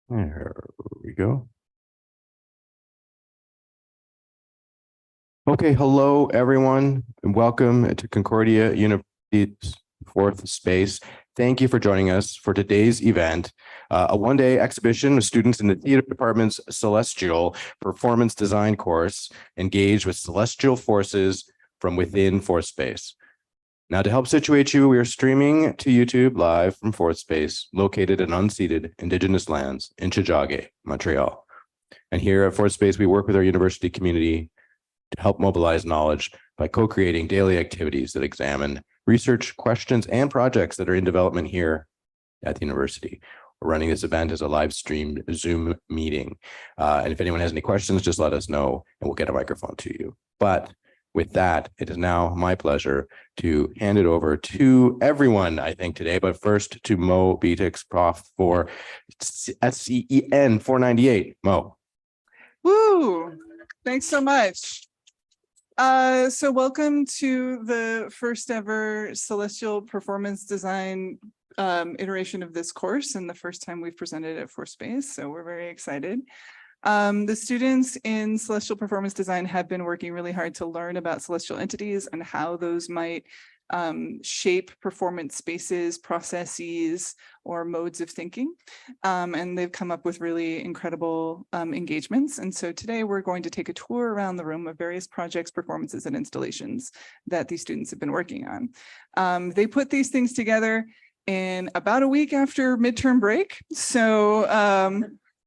There we go. Okay, hello everyone, and welcome to Concordia University's fourth space. Thank you for joining us for today's event, a one-day exhibition with students in the theater department's Celestial Performance Design course, engaged with celestial forces from within fourth space. Now, to help situate you, we are streaming to YouTube live from fourth space, located in unceded Indigenous lands in Tiohtià:ke, Montreal. And here at fourth space, we work with our university community to help mobilize knowledge by co-creating daily activities that examine research, questions, and projects that are in development here at the university. We're running this event as a live streamed Zoom meeting. And if anyone has any questions, just let us know and we'll get a microphone to you. But with that, it is now my pleasure to hand it over to everyone, I think, today. But first to Mo Beatix, Prof for SCEN 498. Mo. Woo! Thanks so much. So welcome to the first ever Celestial Performance Design iteration of this course, and the first time we've presented at fourth space, so we're very excited. The students in Celestial Performance Design have been working really hard to learn about celestial entities and how those might shape performance spaces, processes, or modes of thinking. And they've come up with really incredible engagements. And so today we're going to take a tour around the room of various projects, performances, and installations that these students have been working on. They put these things together in about a week after midterm break. So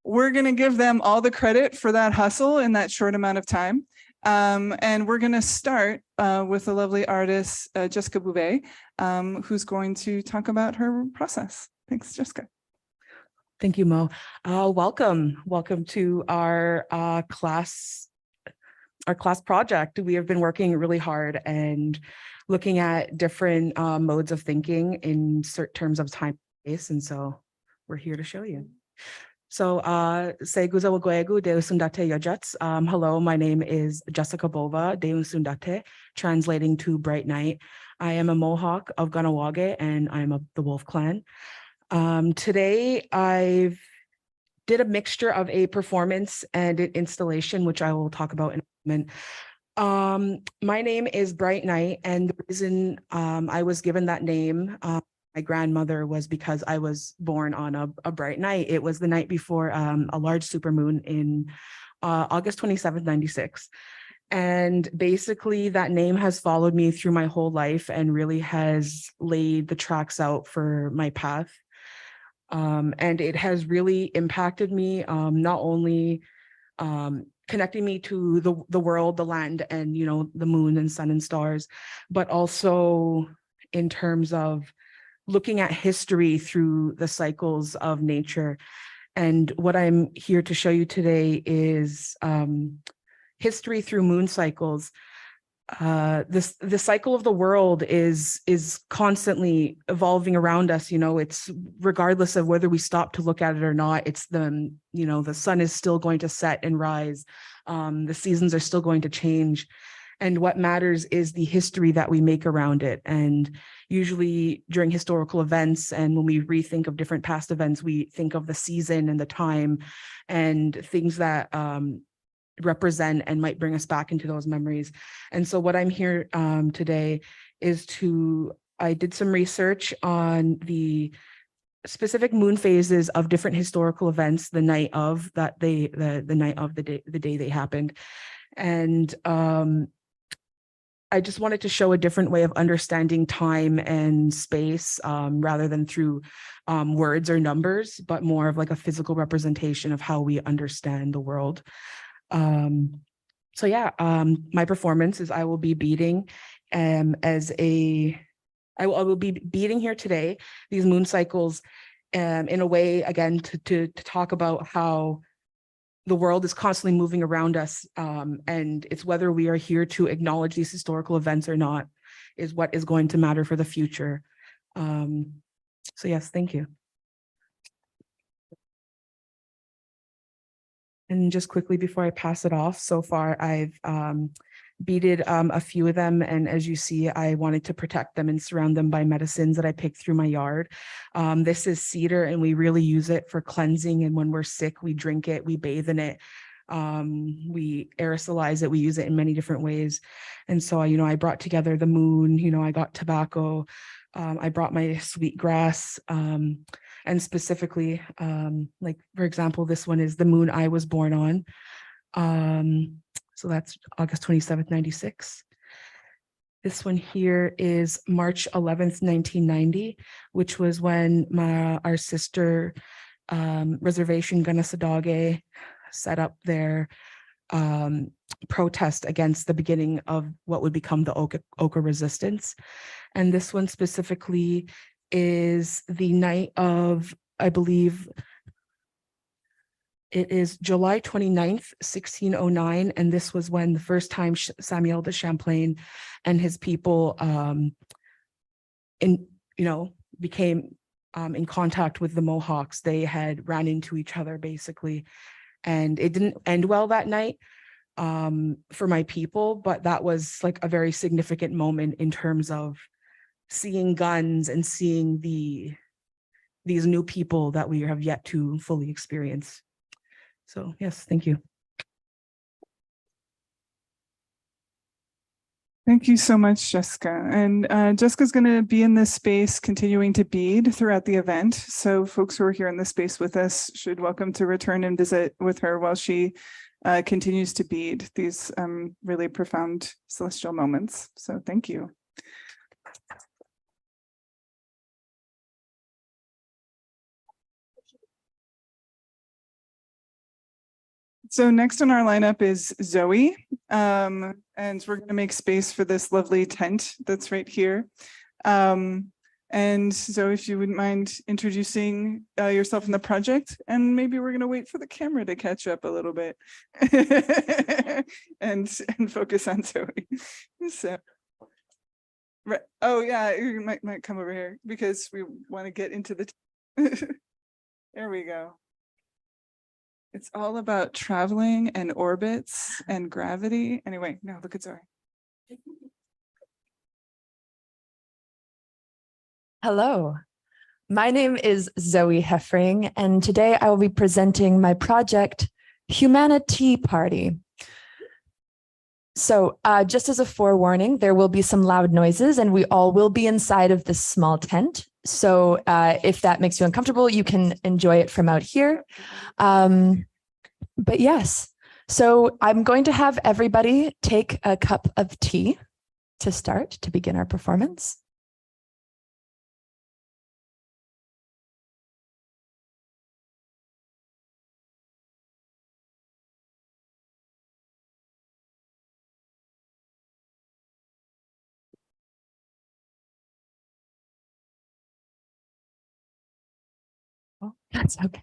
we're going to give them all the credit for that hustle in that short amount of time. And we're going to start with the lovely artist, Jessica Bouet, who's going to talk about her process. Thanks, Jessica. Thank you, Mo. Welcome to our class project. We have been working really hard and looking at different modes of thinking in certain terms of time and space, and so we're here to show you. So, hello, my name is Jessica Bova Deusundate, translating to Bright Night. I am a Mohawk of Kahnawake, and I'm of the Wolf Clan. Today, I've did a mixture of a performance and an installation, which I will talk about in a moment. My name is Bright Night, and the reason I was given that name, my grandmother, was because I was born on a bright night. It was the night before a large supermoon in August 27th, 96. And basically that name has followed me through my whole life and really has laid the tracks out for my path. And it has really impacted me, not only connecting me to the world, the land, and, you know, the moon and sun and stars, but also in terms of looking at history through the cycles of nature. And what I'm here to show you today is history through moon cycles. The cycle of the world is constantly evolving around us. You know, it's regardless of whether we stop to look at it or not, it's the sun is still going to set and rise. The seasons are still going to change. And what matters is the history that we make around it. And usually during historical events, and when we rethink of different past events, we think of the season and the time and things that represent and might bring us back into those memories. And so what I'm here today is I did some research on the specific moon phases of different historical events the night of the day they happened. And I just wanted to show a different way of understanding time and space, rather than through words or numbers, but more of like a physical representation of how we understand the world. My performance is I will be beating I will be beating here today these moon cycles in a way, again, to talk about how the world is constantly moving around us, and it's whether we are here to acknowledge these historical events or not is what is going to matter for the future. So yes, thank you. And just quickly before I pass it off, so far I've beaded a few of them. And as you see, I wanted to protect them and surround them by medicines that I picked through my yard. This is cedar, and we really use it for cleansing. And when we're sick, we drink it, we bathe in it. We aerosolize it, we use it in many different ways. And so, I brought together the moon, I got tobacco, I brought my sweet grass, and specifically, like, for example, this one is the moon I was born on. So that's August 27th, 96. This one here is March 11th, 1990, which was when our sister reservation Ganasadage set up their protest against the beginning of what would become the Oka resistance. And this one specifically is the night of, I believe, it is July 29th, 1609. And this was when the first time Samuel de Champlain and his people became in contact with the Mohawks. They had ran into each other basically. And it didn't end well that night for my people, but that was like a very significant moment in terms of seeing guns and seeing these new people that we have yet to fully experience. So yes, thank you. Thank you so much, Jessica. And Jessica's going to be in this space continuing to bead throughout the event. So folks who are here in this space with us should welcome to return and visit with her while she continues to bead these really profound celestial moments. So thank you. So next on our lineup is Zoe, and we're going to make space for this lovely tent that's right here. And Zoe, if you wouldn't mind introducing yourself in the project, and maybe we're going to wait for the camera to catch up a little bit and focus on Zoe. So, right. Oh yeah, you might come over here because we want to get into the. There we go. It's all about traveling and orbits and gravity. Anyway, no, look at Zoe. Hello, my name is Zoe Heffring, and today I will be presenting my project, Humanity Party. So just as a forewarning, there will be some loud noises and we all will be inside of this small tent. So if that makes you uncomfortable, you can enjoy it from out here. But yes, so I'm going to have everybody take a cup of tea to start, to begin our performance. Oh, that's okay.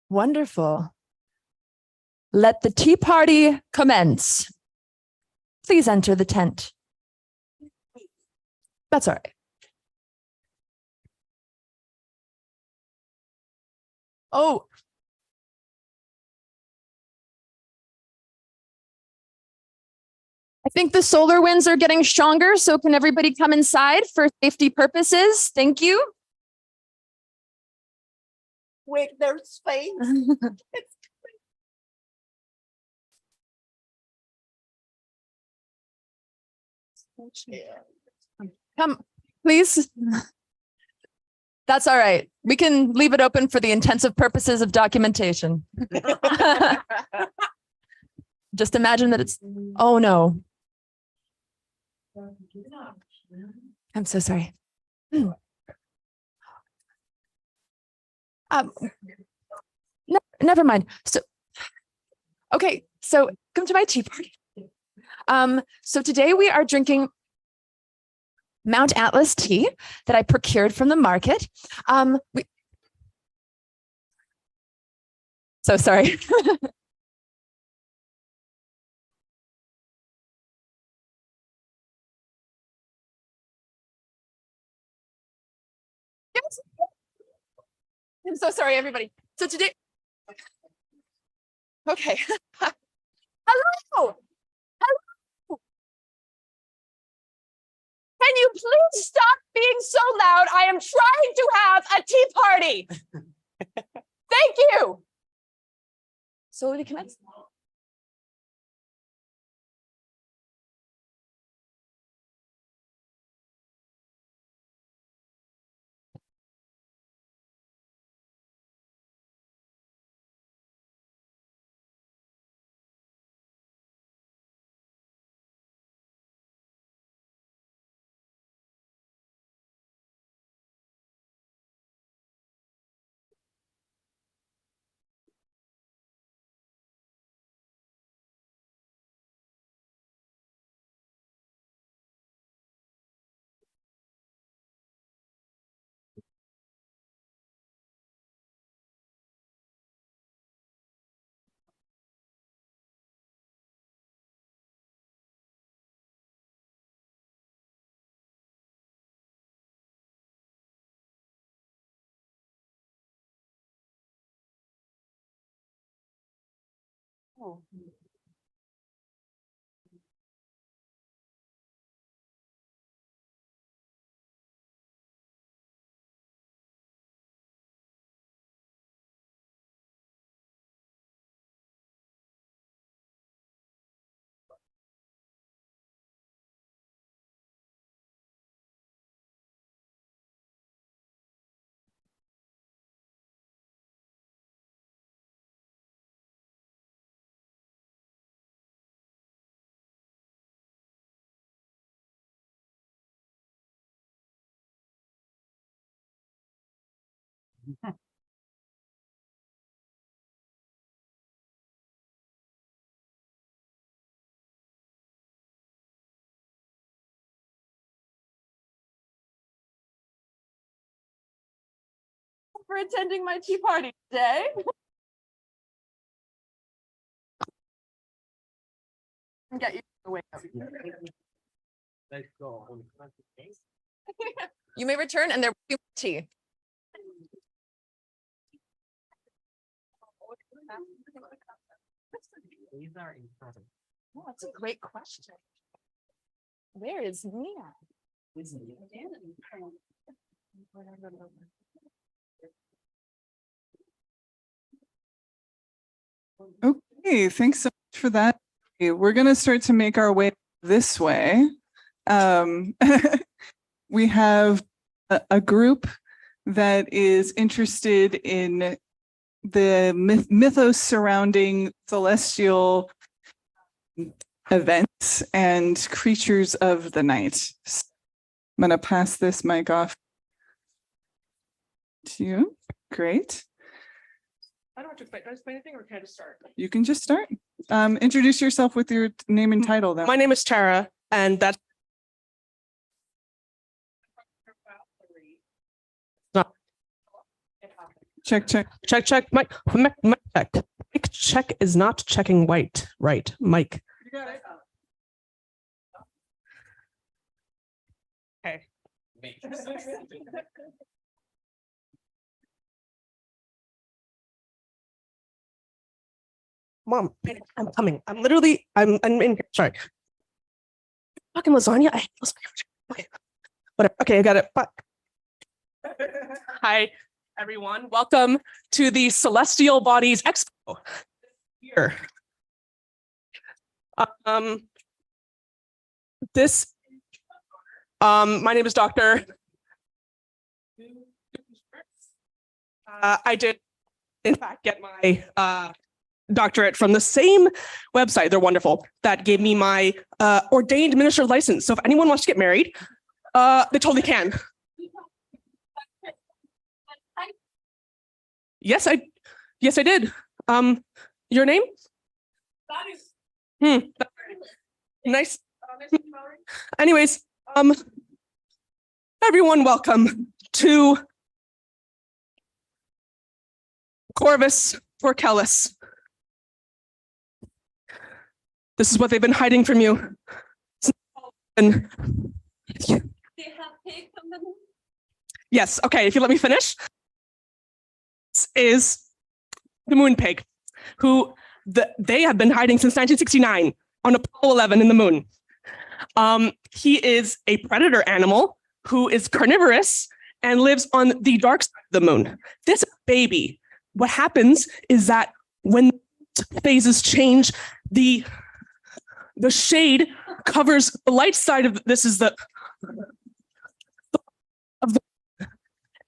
Wonderful. Let the tea party commence. Please enter the tent. That's all right. Oh. I think the solar winds are getting stronger, so can everybody come inside for safety purposes? Thank you. Wait, there's space. Come, please. That's all right. We can leave it open for the intensive purposes of documentation. Just imagine that it's, oh no. I'm so sorry. No, never mind. So, okay, so come to my tea party. So today we are drinking Mount Atlas tea that I procured from the market. So sorry. Yes. I'm so sorry, everybody. So today, okay. Hello. Can you please stop being so loud? I am trying to have a tea party. Thank you. So we commence. Oh. For attending my tea party today. Get you the way up. You may return and there will be tea. Oh, that's a great question. Where is Mia? Okay, thanks so much for that. We're going to start to make our way this way. We have a group that is interested in the mythos surrounding celestial events and creatures of the night. So I'm going to pass this mic off to you. Great. I don't have to explain. Do I explain anything or can I just start? You can just start. Introduce yourself with your name and title then. My name is Tara, and that's not Check. check. Mike check. Mike check is not checking white. Right, Mike. You got it. Okay. Mom, I'm coming. I'm in here. Sorry. Fucking lasagna. I hate lasagna. Okay. Whatever. Okay, I got it. Fuck. Hi, everyone. Welcome to the Celestial Bodies Expo. Here. My name is Dr. I did, in fact, get my doctorate from the same website. They're wonderful. That gave me my ordained minister license. So if anyone wants to get married, they totally can. Yes, I did. Your name? Nice. Anyways, everyone, welcome to Corvus Torquellus. This is what they've been hiding from you. And They have pigs on the moon. yes, okay, if you let me finish. This is the moon pig, who they have been hiding since 1969 on Apollo 11 in the moon. He is a predator animal who is carnivorous and lives on the dark side of the moon. This baby, what happens is that when phases change, the shade covers the light side of this is the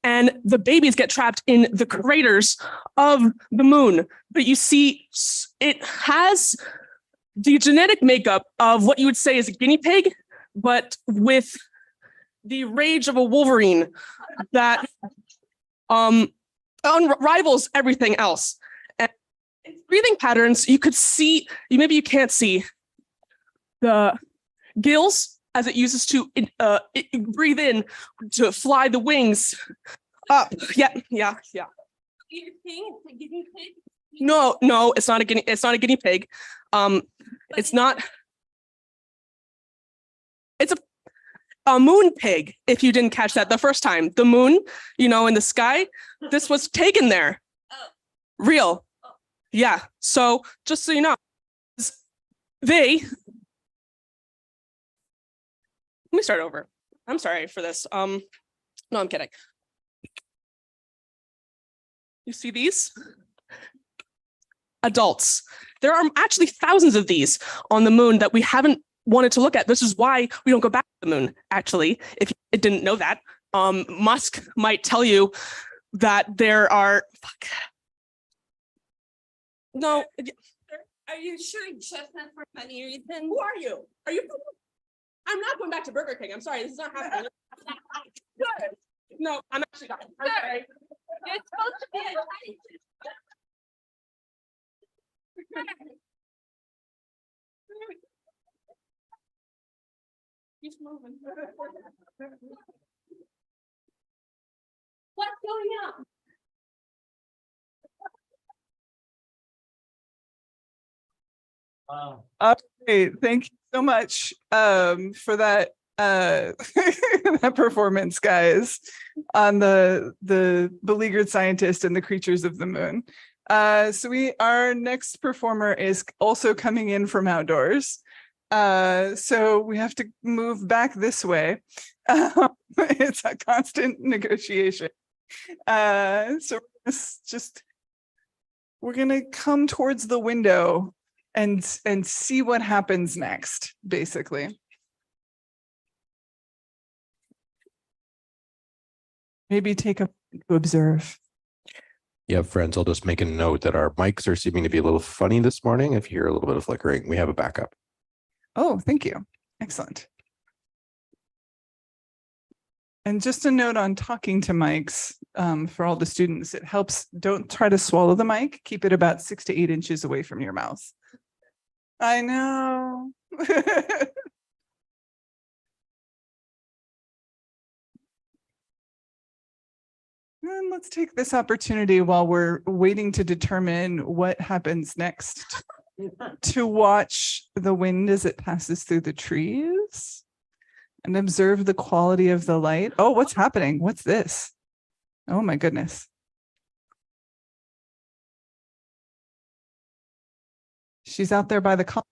and the babies get trapped in the craters of the moon. But you see, it has the genetic makeup of what you would say is a guinea pig, but with the rage of a wolverine that unrivals everything else. And its breathing patterns, you could see, maybe you can't see the gills as it uses to breathe in to fly the wings up. Yeah. You're saying it's a guinea pig? No, it's not a guinea pig. It's not. It's a moon pig. If you didn't catch that the first time, the moon, in the sky, this was taken there. Oh. Real. Yeah. So just so you know, let me start over. I'm sorry for this. No, I'm kidding. You see these? Adults. There are actually thousands of these on the moon that we haven't wanted to look at. This is why we don't go back to the moon, actually. If you didn't know that, Musk might tell you that there are, No. Are you sure it's just not for funny reason? Who are you? Are you? I'm not going back to Burger King. I'm sorry. This is not happening. Good. No, I'm actually not. I'm sorry. You're supposed to be a He's moving. What's going on? Okay, thank you so much for that that performance, guys, on the beleaguered scientist and the creatures of the moon. So our next performer is also coming in from outdoors. So we have to move back this way. It's a constant negotiation. So we're gonna come towards the window and see what happens next, basically. Maybe take a to observe. Yeah, friends, I'll just make a note that our mics are seeming to be a little funny this morning. If you hear a little bit of flickering, we have a backup. Oh, thank you. Excellent. And just a note on talking to mics for all the students, it helps. Don't try to swallow the mic. Keep it about 6 to 8 inches away from your mouth. I know. And let's take this opportunity while we're waiting to determine what happens next to watch the wind as it passes through the trees and observe the quality of the light. Oh, what's happening? What's this? Oh my goodness. She's out there by the car.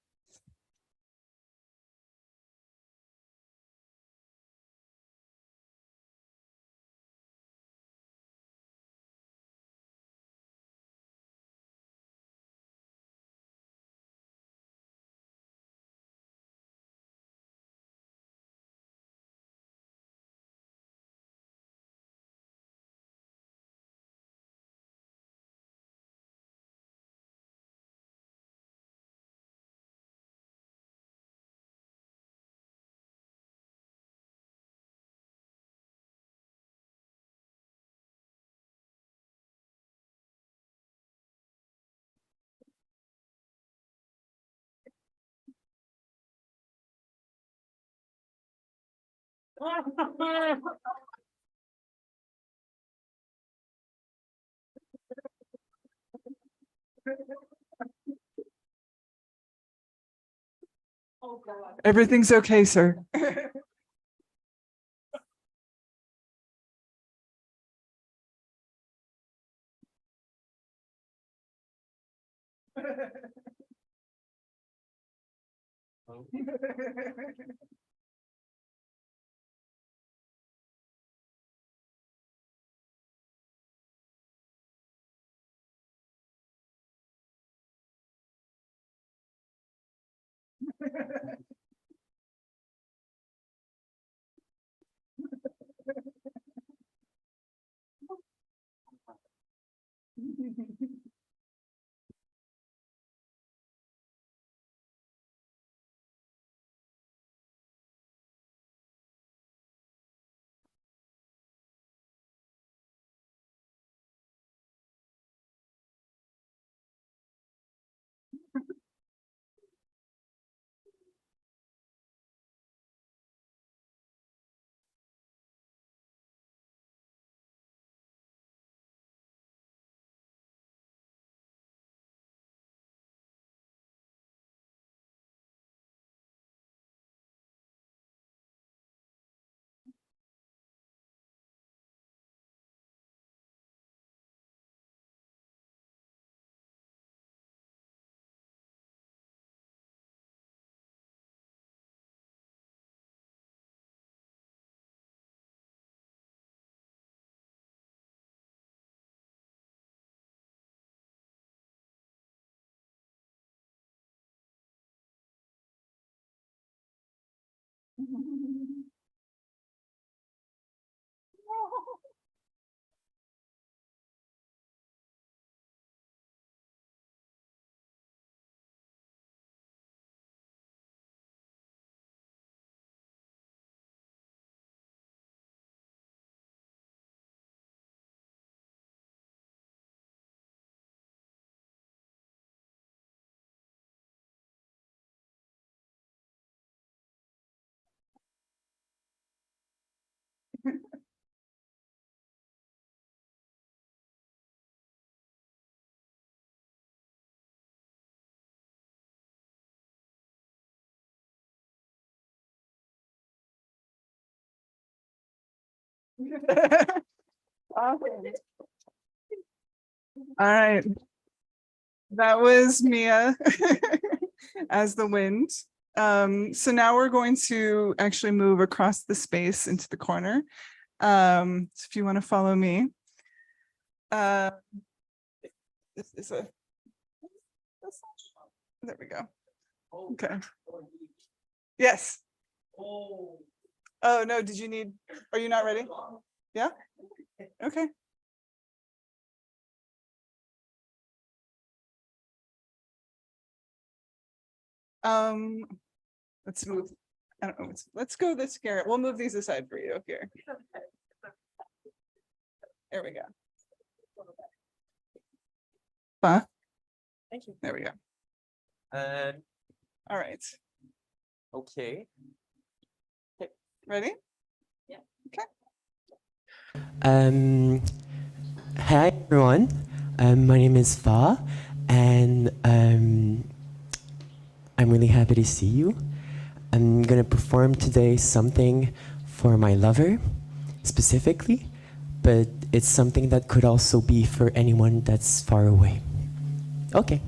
Everything's okay, sir. Awesome. All right. That was Mia as the wind. So now we're going to actually move across the space into the corner. So if you want to follow me. This is a, there we go. Okay. Yes. Oh, no, did you need, are you not ready? Yeah? Okay. Let's move. I don't know. Let's go this here. We'll move these aside for you here. There we go. Huh? Thank you. There we go. All right. Okay. Ready? Hi everyone. My name is Fa, and I'm really happy to see you. I'm gonna perform today something for my lover, specifically, but it's something that could also be for anyone that's far away. Okay.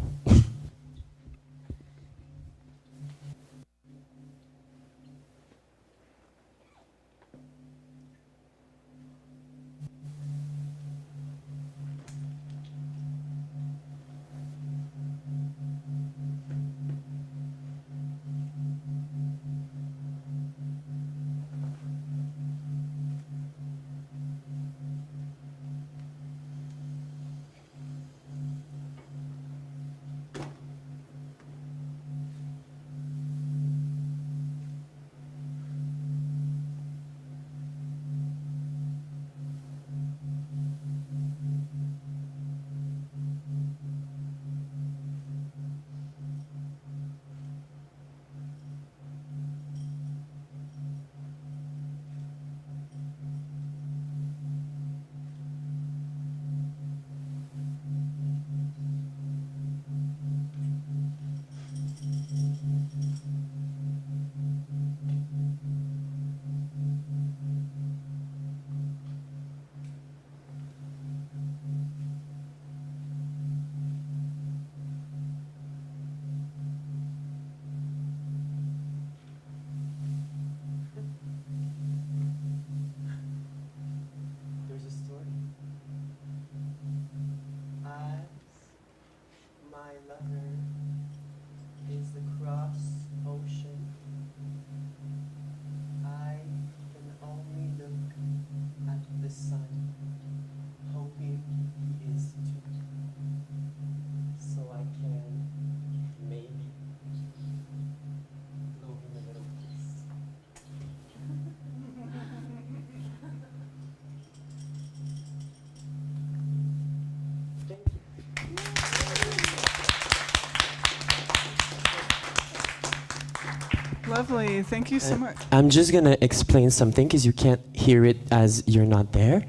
Lovely. Thank you so much. I'm just gonna explain something because you can't hear it as you're not there.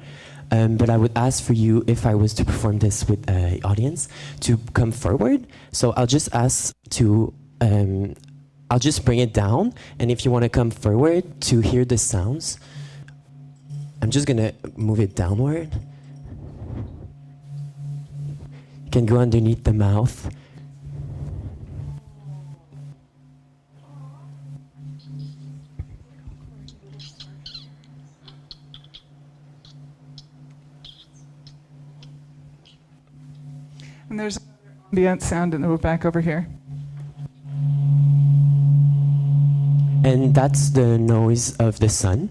But I would ask for you, if I was to perform this with an audience, to come forward. So I'll just ask to, I'll just bring it down. And if you want to come forward to hear the sounds, I'm just gonna move it downward. You can go underneath the mouth. And there's ambient sound in the back over here. And that's the noise of the sun,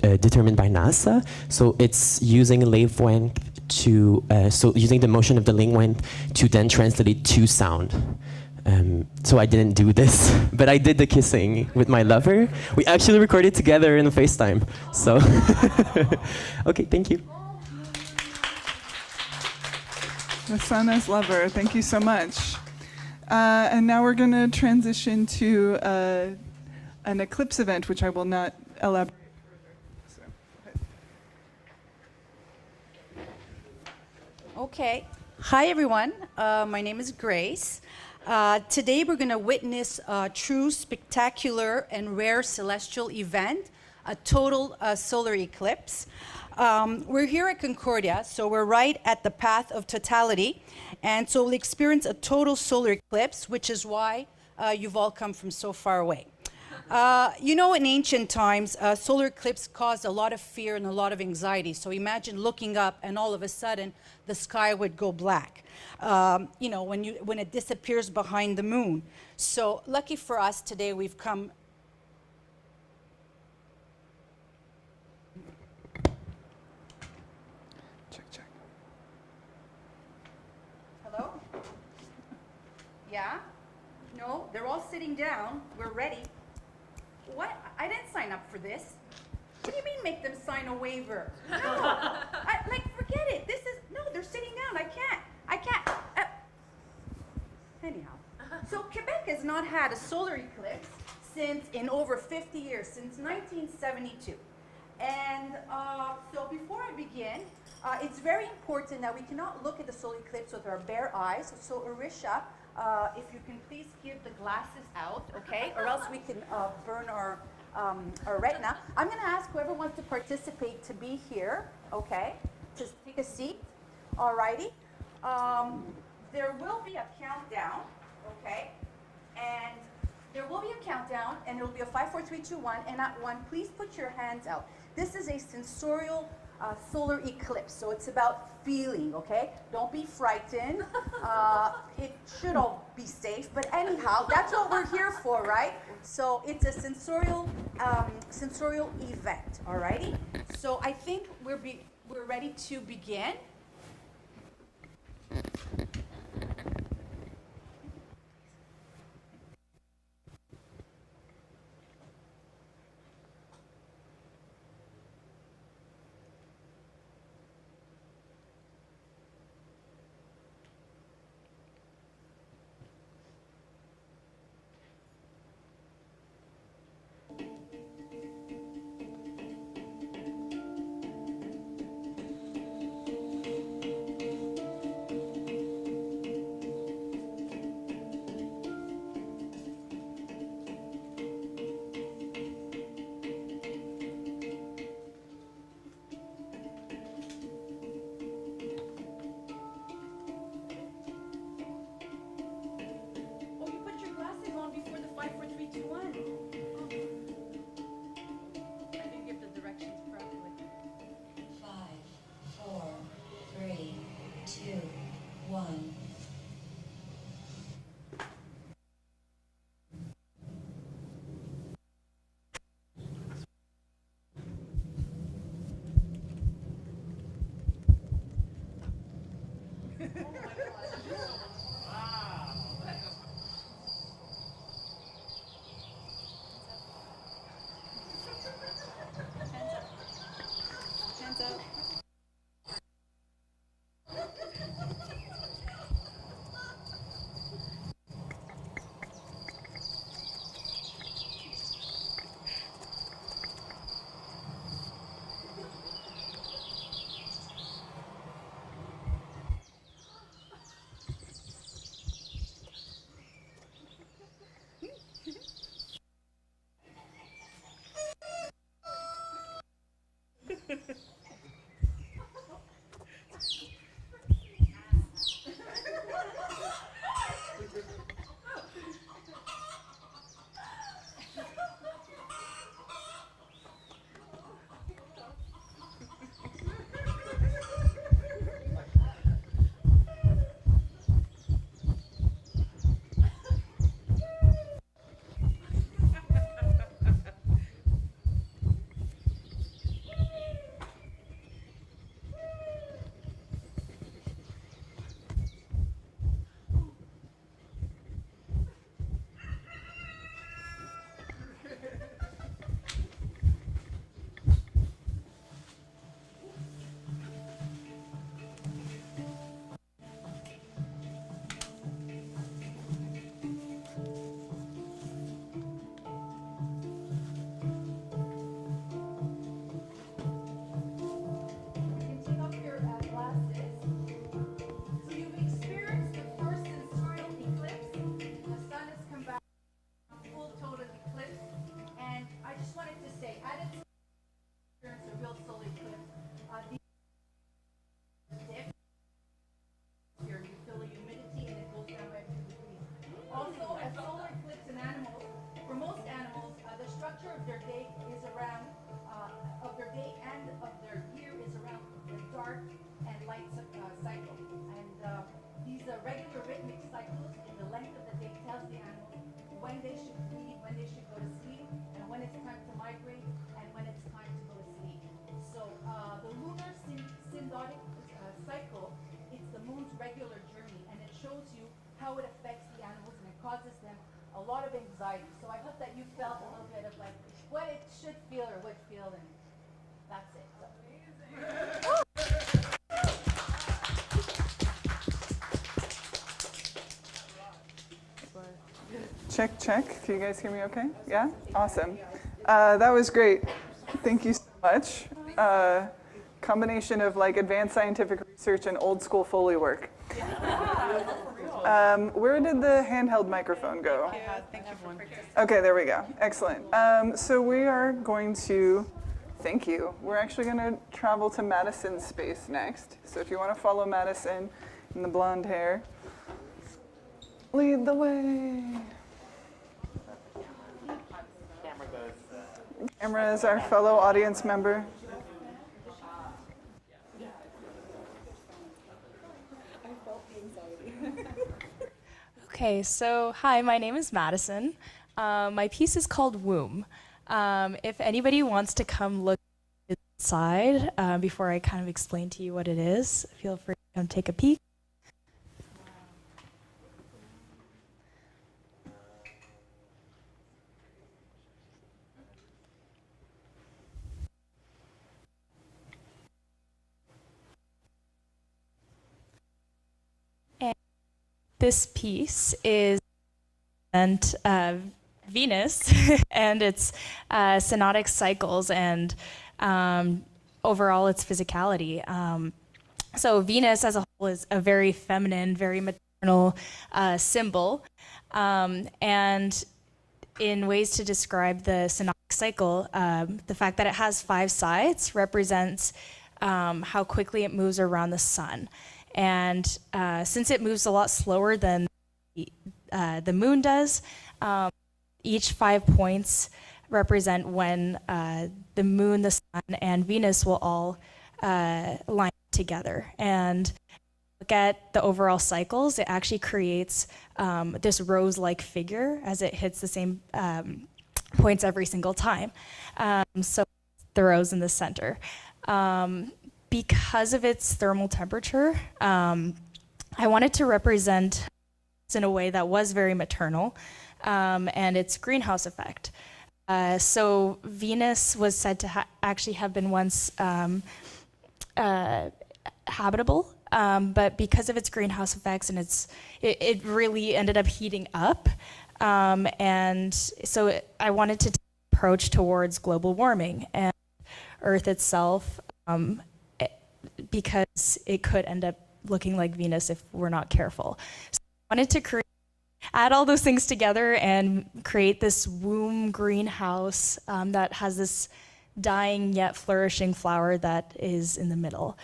determined by NASA. So it's using a wavelength to, so using the motion of the wavelength to then translate it to sound. So I didn't do this, but I did the kissing with my lover. We actually recorded together in a FaceTime. So, okay, thank you. The sun as lover. Thank you so much. And now we're going to transition to an eclipse event, which I will not elaborate further. Okay. Hi, everyone. My name is Grace. Today, we're going to witness a true, spectacular, and rare celestial event, a total solar eclipse. We're here at Concordia, so we're right at the path of totality. And so we'll experience a total solar eclipse, which is why you've all come from so far away. You know, in ancient times, solar eclipse caused a lot of fear and a lot of anxiety. So imagine looking up and all of a sudden the sky would go black. You know, when it disappears behind the moon. So lucky for us, today we've come. Check. Hello? Yeah? No, they're all sitting down. We're ready. What? I didn't sign up for this. What do you mean make them sign a waiver? No. Forget it. No, they're sitting down. I can't. Anyhow. So Quebec has not had a solar eclipse in over 50 years, since 1972. And so before I begin, it's very important that we cannot look at the solar eclipse with our bare eyes. So Arisha, if you can please give the glasses out, okay? Or else we can burn our retina. I'm going to ask whoever wants to participate to be here, okay? Just take a seat, alrighty. There will be a countdown, okay? And there will be a countdown, and it'll be a 5, 4, 3, 2, 1. And at 1, please put your hands out. This is a sensorial solar eclipse, so it's about feeling, okay? Don't be frightened. It should all be safe, but anyhow, that's what we're here for, right? So it's a sensorial event, alrighty? So I think we're ready to begin. So I hope that you felt a little bit of like what it should feel or would feel, and that's it. Check, check. Can you guys hear me okay? Yeah? Awesome. That was great. Thank you so much. Combination of like advanced scientific research and old school Foley work. Where did the handheld microphone go? Okay, there we go. Excellent. So we are going to, thank you. We're actually going to travel to Madison's space next. So if you want to follow Madison in the blonde hair, lead the way. Camera is our fellow audience member. Okay, so hi, my name is Madison. My piece is called Womb. If anybody wants to come look inside before I kind of explain to you what it is, feel free to come take a peek. This piece is Venus and its synodic cycles and overall its physicality. So Venus as a whole is a very feminine, very maternal symbol. And in ways to describe the synodic cycle, the fact that it has 5 sides represents how quickly it moves around the sun. And since it moves a lot slower than the moon does, each 5 points represent when the moon, the sun, and Venus will all line together. And look at the overall cycles, it actually creates this rose-like figure as it hits the same points every single time. So the rose in the center. Because of its thermal temperature, I wanted to represent in a way that was very maternal and its greenhouse effect. So Venus was said to actually have been once habitable, but because of its greenhouse effects and it really ended up heating up. And so I wanted to take an approach towards global warming and Earth itself, because it could end up looking like Venus if we're not careful. So I wanted to add all those things together and create this womb greenhouse that has dying yet flourishing flower that is in the middle,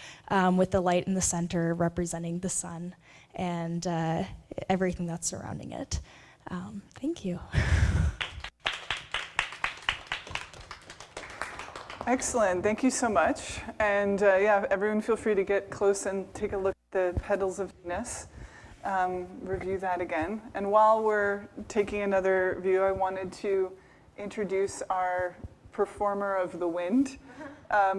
with the light in the center representing the sun and everything that's surrounding it. Thank you. Excellent. Thank you so much. And yeah, everyone feel free to get close and take a look at the petals of Venus. Review that again. And while we're taking another view, I wanted to introduce our performer of the wind,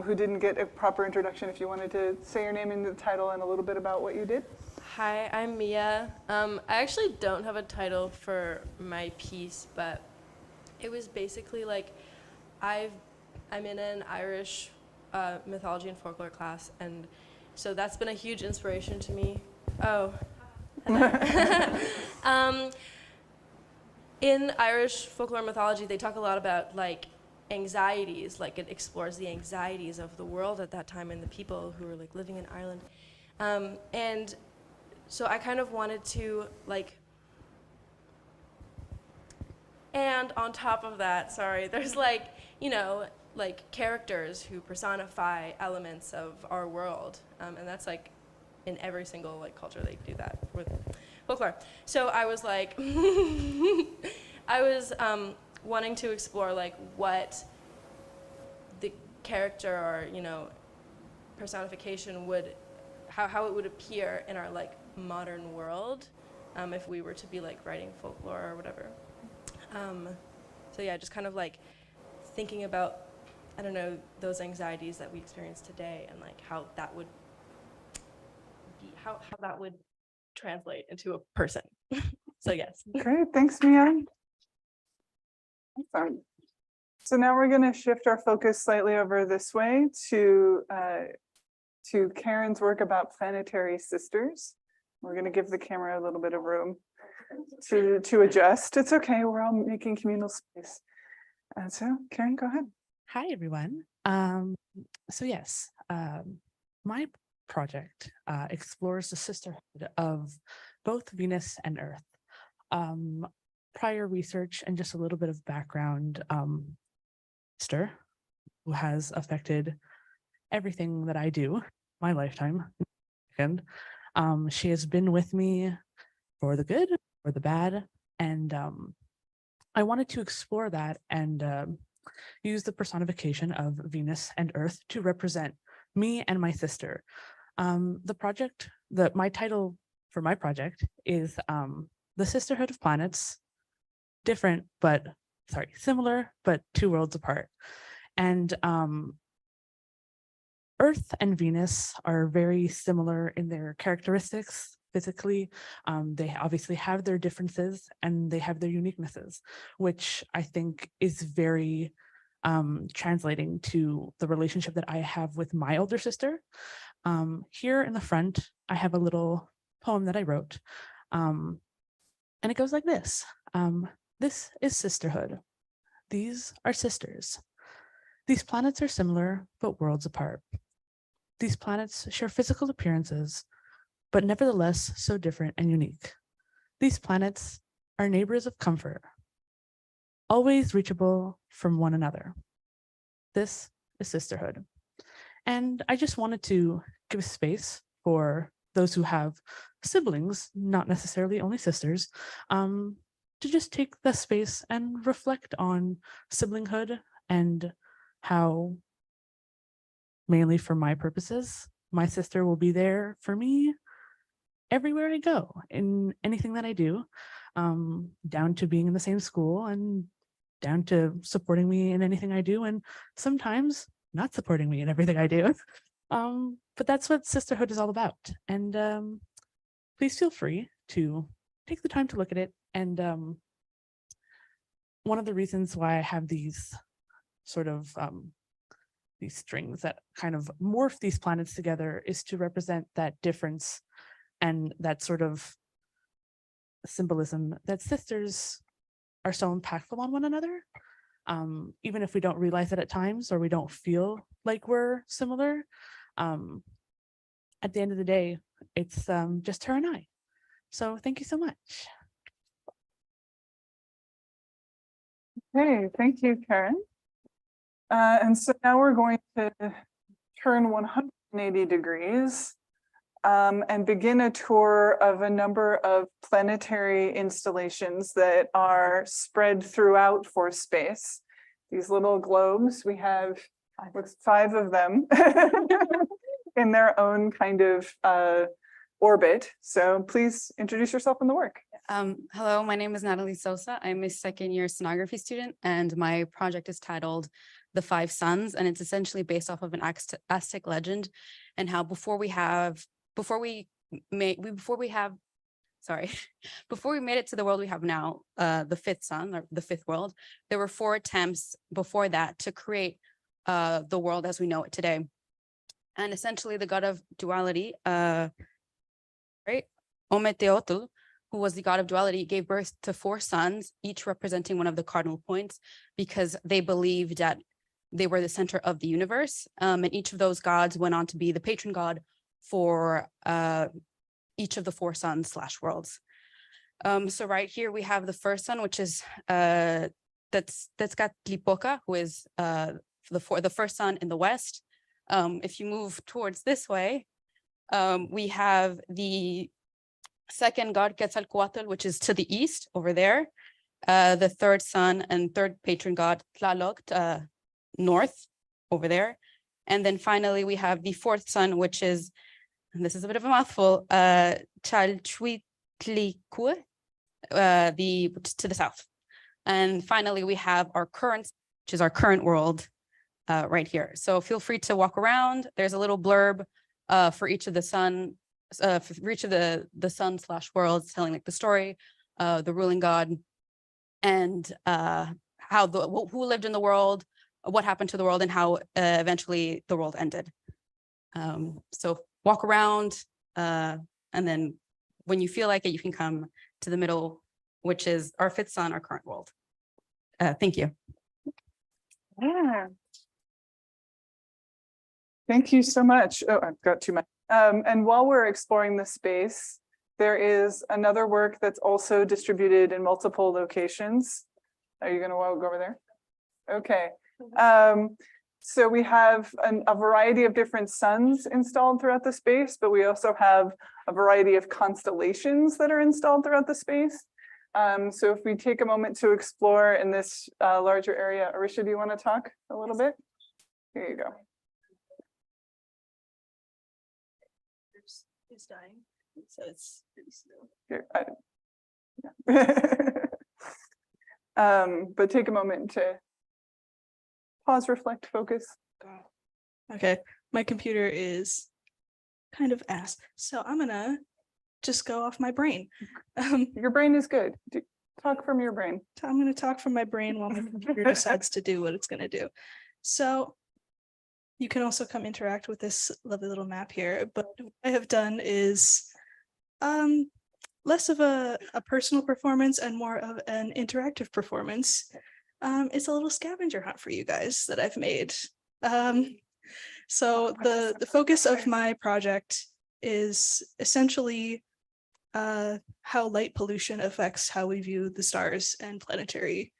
who didn't get a proper introduction. If you wanted to say your name and the title and a little bit about what you did. Hi, I'm Mia. I actually don't have a title for my piece, but it was basically like I'm in an Irish mythology and folklore class, and so that's been a huge inspiration to me. Oh. In Irish folklore mythology, they talk a lot about like anxieties, like it explores the anxieties of the world at that time and the people who were like living in Ireland. And so I kind of wanted to like, and on top of that, sorry, there's like, you know, like characters who personify elements of our world. And that's like in every single like culture they do that with folklore. So I was like, I was wanting to explore like what the character or, you know, personification would, how it would appear in our like modern world if we were to be like writing folklore or whatever. So yeah, just kind of like thinking about, I don't know, those anxieties that we experience today and like how that would be, how that would translate into a person. So yes. Great, thanks, Mia. Awesome. So now we're going to shift our focus slightly over this way to Karen's work about planetary sisters. We're going to give the camera a little bit of room to adjust. It's okay, we're all making communal space. And so, Karen, go ahead. Hi, everyone. So yes, my project explores the sisterhood of both Venus and Earth. Prior research and just a little bit of background, sister, who has affected everything that I do, my lifetime. And she has been with me for the good, for the bad, and I wanted to explore that and use the personification of Venus and Earth to represent me and my sister. The project, my title for my project is The Sisterhood of Planets, similar, but two worlds apart. And Earth and Venus are very similar in their characteristics physically. They obviously have their differences and they have their uniquenesses, which I think is very translating to the relationship that I have with my older sister. Here in the front, I have a little poem that I wrote, and it goes like this. This is sisterhood. These are sisters. These planets are similar, but worlds apart. These planets share physical appearances, but nevertheless so different and unique. These planets are neighbors of comfort, always reachable from one another. This is sisterhood. And I just wanted to give space for those who have siblings, not necessarily only sisters, to just take the space and reflect on siblinghood and how, mainly for my purposes, my sister will be there for me everywhere I go, in anything that I do, down to being in the same school and down to supporting me in anything I do, and sometimes not supporting me in everything I do. But that's what sisterhood is all about. And please feel free to take the time to look at it. And one of the reasons why I have these sort of these strings that kind of morph these planets together is to represent that difference and that sort of symbolism that sisters are so impactful on one another, even if we don't realize it at times or we don't feel like we're similar. At the end of the day, it's just her and I. So thank you so much. Hey, thank you, Karen. And so now we're going to turn 180 degrees and begin a tour of a number of planetary installations that are spread throughout force space. These little globes, we have 5 of them in their own kind of orbit. So please introduce yourself in the work. Hello, my name is Natalie Sosa. I'm a second-year scenography student, and my project is titled The 5 Suns, and it's essentially based off of an Aztec legend and how before we made it to the world we have now, the 5th sun, or the 5th world, there were 4 attempts before that to create the world as we know it today. And essentially the god of duality, right, Ometeotl, who was the god of duality, gave birth to 4 sons, each representing one of the cardinal points, because they believed that they were the center of the universe. And each of those gods went on to be the patron god for each of the 4 suns / worlds. So right here we have the first sun, which is Tezcatlipoca, who is the first sun in the west. If you move towards this way, we have the second god Quetzalcoatl, which is to the east over there. The third sun and third patron god Tlaloc, north over there. And then finally we have the 4th sun, which is, and this is a bit of a mouthful, Chalchuitlicue, to the south. And finally we have our current, which is our current world right here. So feel free to walk around. There's a little blurb for each of the sun, for each of the sun / worlds, telling like the story, the ruling god, and how who lived in the world, what happened to the world, and how eventually the world ended. So walk around, and then when you feel like it, you can come to the middle, which is our 5th sun, our current world. Thank you. Yeah. Thank you so much. Oh, I've got too much. And while we're exploring the space, there is another work that's also distributed in multiple locations. Are you going to go over there? Okay. So we have a variety of different suns installed throughout the space, but we also have a variety of constellations that are installed throughout the space. So if we take a moment to explore in this larger area, Arisha, do you want to talk a little bit? Here you go. It's dying, so it's pretty slow. Here, but take a moment to pause, reflect, focus. Okay, my computer is kind of ass, so I'm gonna just go off my brain. Your brain is good. Talk from your brain. I'm gonna talk from my brain while my computer decides to do what it's gonna do. So you can also come interact with this lovely little map here, but what I have done is less of a personal performance and more of an interactive performance. It's a little scavenger hunt for you guys that I've made. So the focus of my project is essentially how light pollution affects how we view the stars and planetary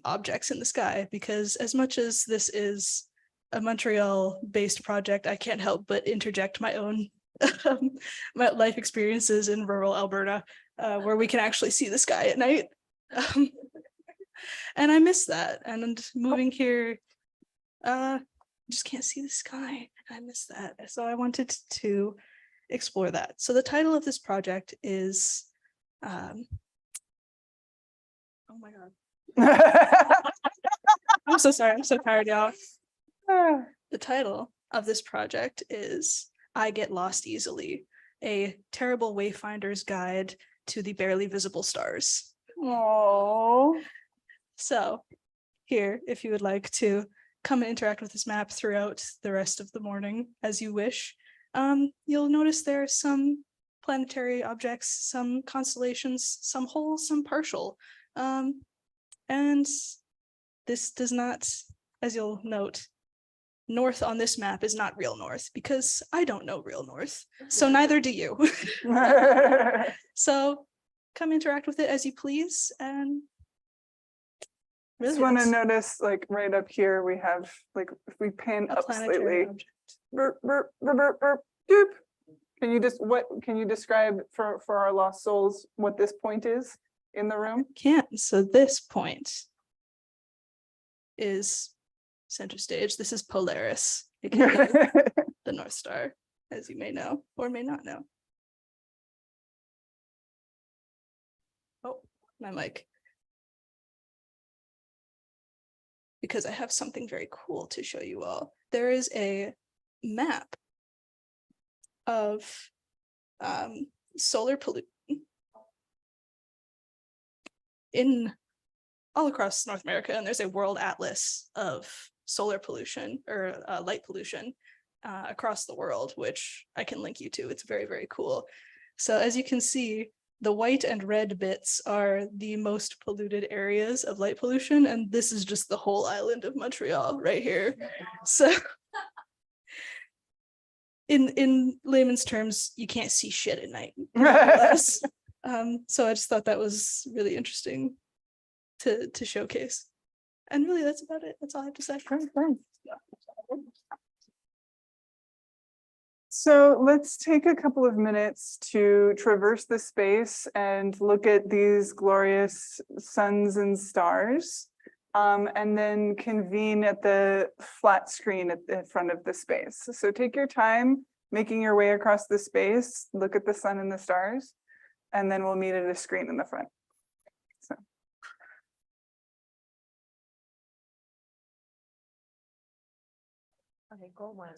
objects in the sky, because as much as this is a Montreal-based project, I can't help but interject my own my life experiences in rural Alberta, where we can actually see the sky at night. And I miss that. And moving here, just can't see the sky. I miss that. So I wanted to explore that. So the title of this project is, oh my God. I'm so sorry. I'm so tired, y'all. The title of this project is I Get Lost Easily, a terrible wayfinder's guide to the barely visible stars. Oh. So here, if you would like to come and interact with this map throughout the rest of the morning as you wish, you'll notice there are some planetary objects, some constellations, some whole, some partial. And this does not, as you'll note, north on this map is not real north, because I don't know real north, so neither do you. So come interact with it as you please, and Just want to Brilliant. notice, like right up here, we have like if we pan A up planetary slightly. object. Burp, burp, burp, burp, burp, doop. Can you describe for our lost souls what this point is in the room? Can't. So this point is center stage. This is Polaris, aka the North Star, as you may know or may not know. Oh, my mic. Because I have something very cool to show you all. There is a map of solar pollution in all across North America, and there's a world atlas of solar pollution or light pollution across the world, which I can link you to. It's very, very cool. So as you can see, the white and red bits are the most polluted areas of light pollution, and this is just the whole island of Montreal right here. So in layman's terms, you can't see shit at night. So I just thought that was really interesting to showcase. And really, that's about it. That's all I have to say. So let's take a couple of minutes to traverse the space and look at these glorious suns and stars, and then convene at the flat screen at the front of the space. So take your time making your way across the space, look at the sun and the stars, and then we'll meet at a screen in the front. So. Okay, go one.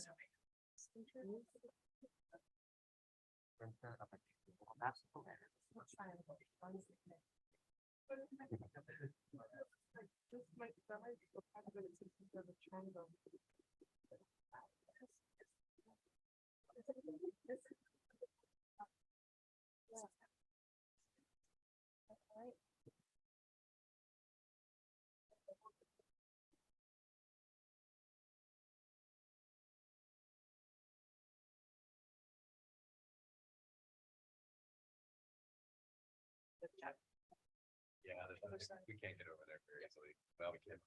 Yeah, we can't get over there very easily. Well, we can.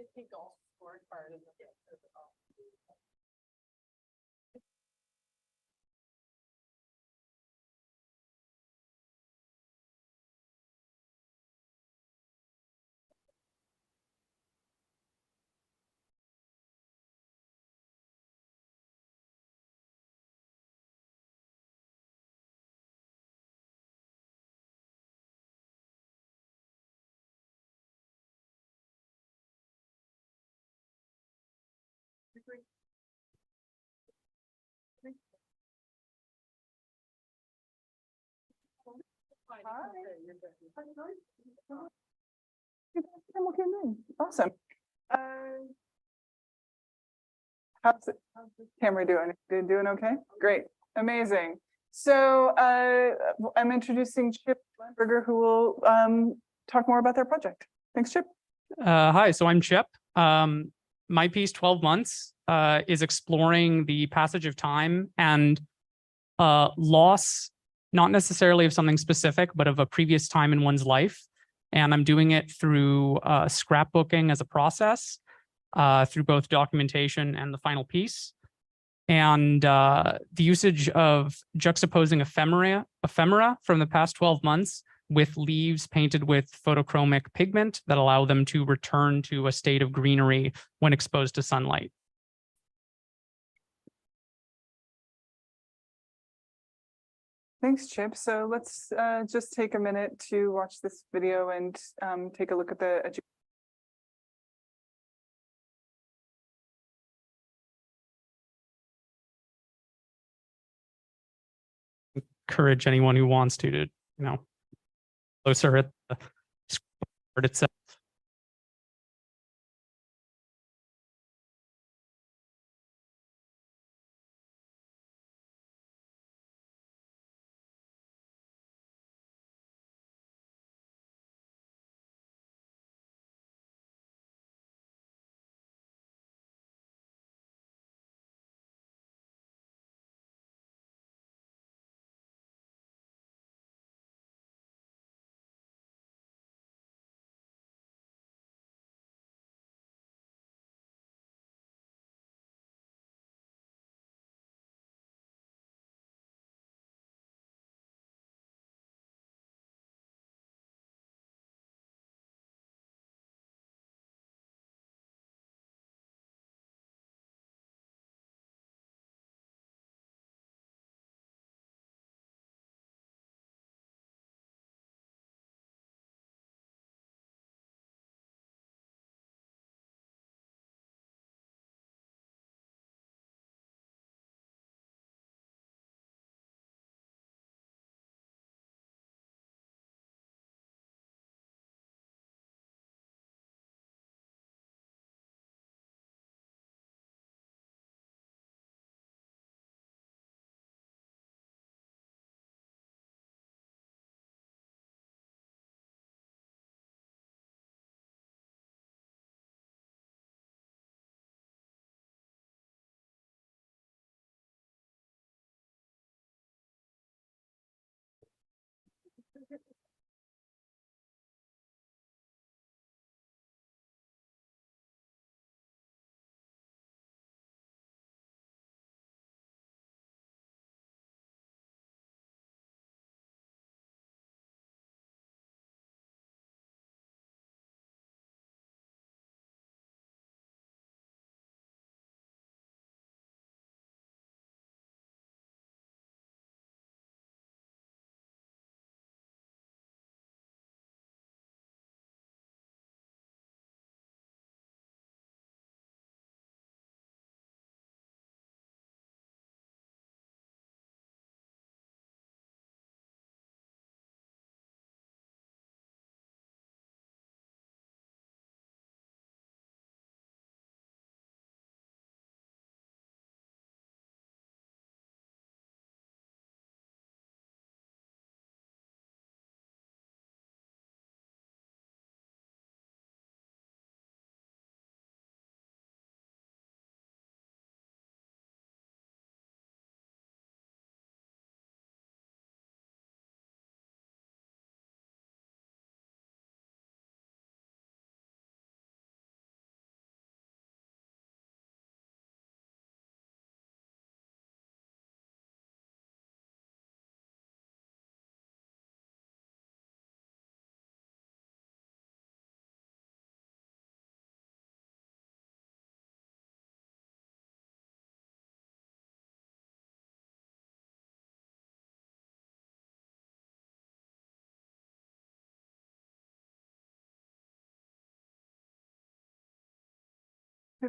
I think all sport part of it. Awesome. How's the camera doing? Doing okay? Great. Amazing. So I'm introducing Chip Berger, who will talk more about their project. Thanks, Chip. Hi, so I'm Chip. My piece, 12 Months, is exploring the passage of time and loss, not necessarily of something specific, but of a previous time in one's life. And I'm doing it through scrapbooking as a process, through both documentation and the final piece. And the usage of juxtaposing ephemera from the past 12 months with leaves painted with photochromic pigment that allow them to return to a state of greenery when exposed to sunlight. Thanks, Chip. So let's just take a minute to watch this video and take a look at the encourage anyone who wants to, you know, closer at the board itself.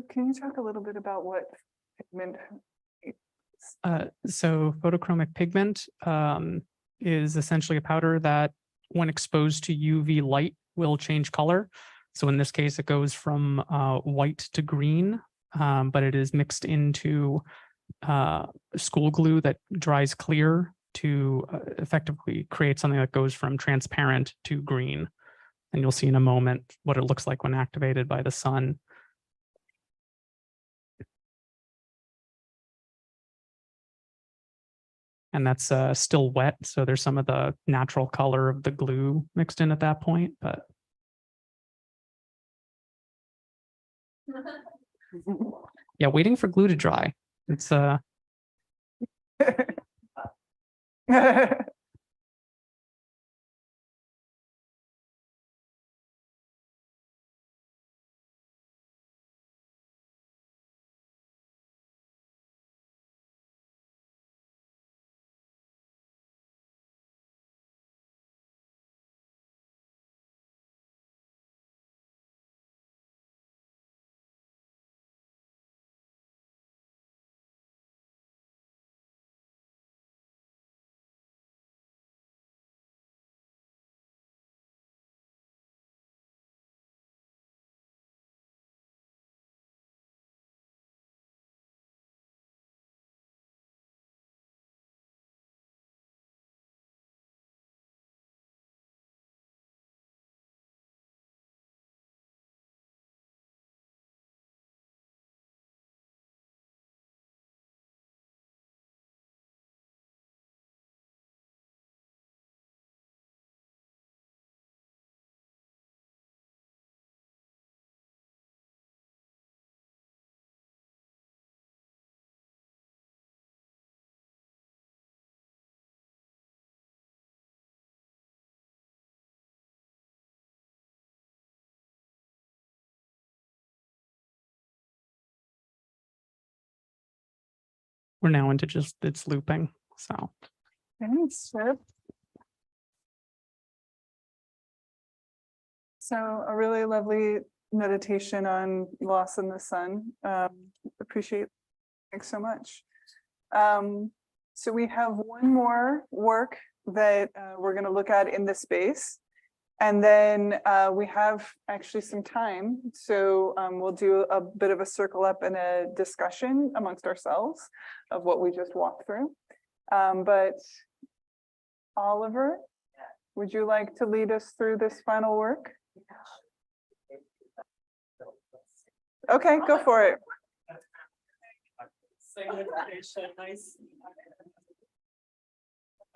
Can you talk a little bit about what pigment? So photochromic pigment is essentially a powder that, when exposed to UV light, will change color. So in this case, it goes from white to green, but it is mixed into school glue that dries clear to effectively create something that goes from transparent to green. And you'll see in a moment what it looks like when activated by the sun. And that's still wet, so there's some of the natural color of the glue mixed in at that point, but yeah, waiting for glue to dry. It's we're now into just it's looping. So Thanks, Chip. So a really lovely meditation on loss in the sun. Appreciate. Thanks so much. So we have one more work that we're going to look at in the space. And then we have actually some time. So we'll do a bit of a circle up and a discussion amongst ourselves of what we just walked through. But Oliver, would you like to lead us through this final work? Okay, go for it. Nice.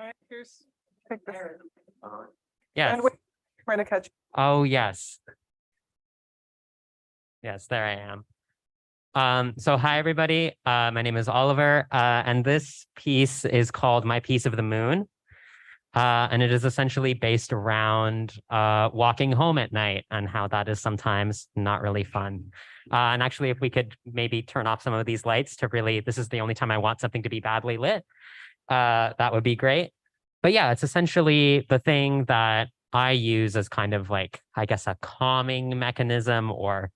All right, here's pick this. Yes. And wait, trying to catch. Oh, yes. Yes, there I am. So hi, everybody. My name is Oliver, and this piece is called My Piece of the Moon. And it is essentially based around walking home at night and how that is sometimes not really fun. And actually, if we could maybe turn off some of these lights to really, this is the only time I want something to be badly lit, that would be great. But yeah, it's essentially the thing that I use as kind of like, I guess, a calming mechanism or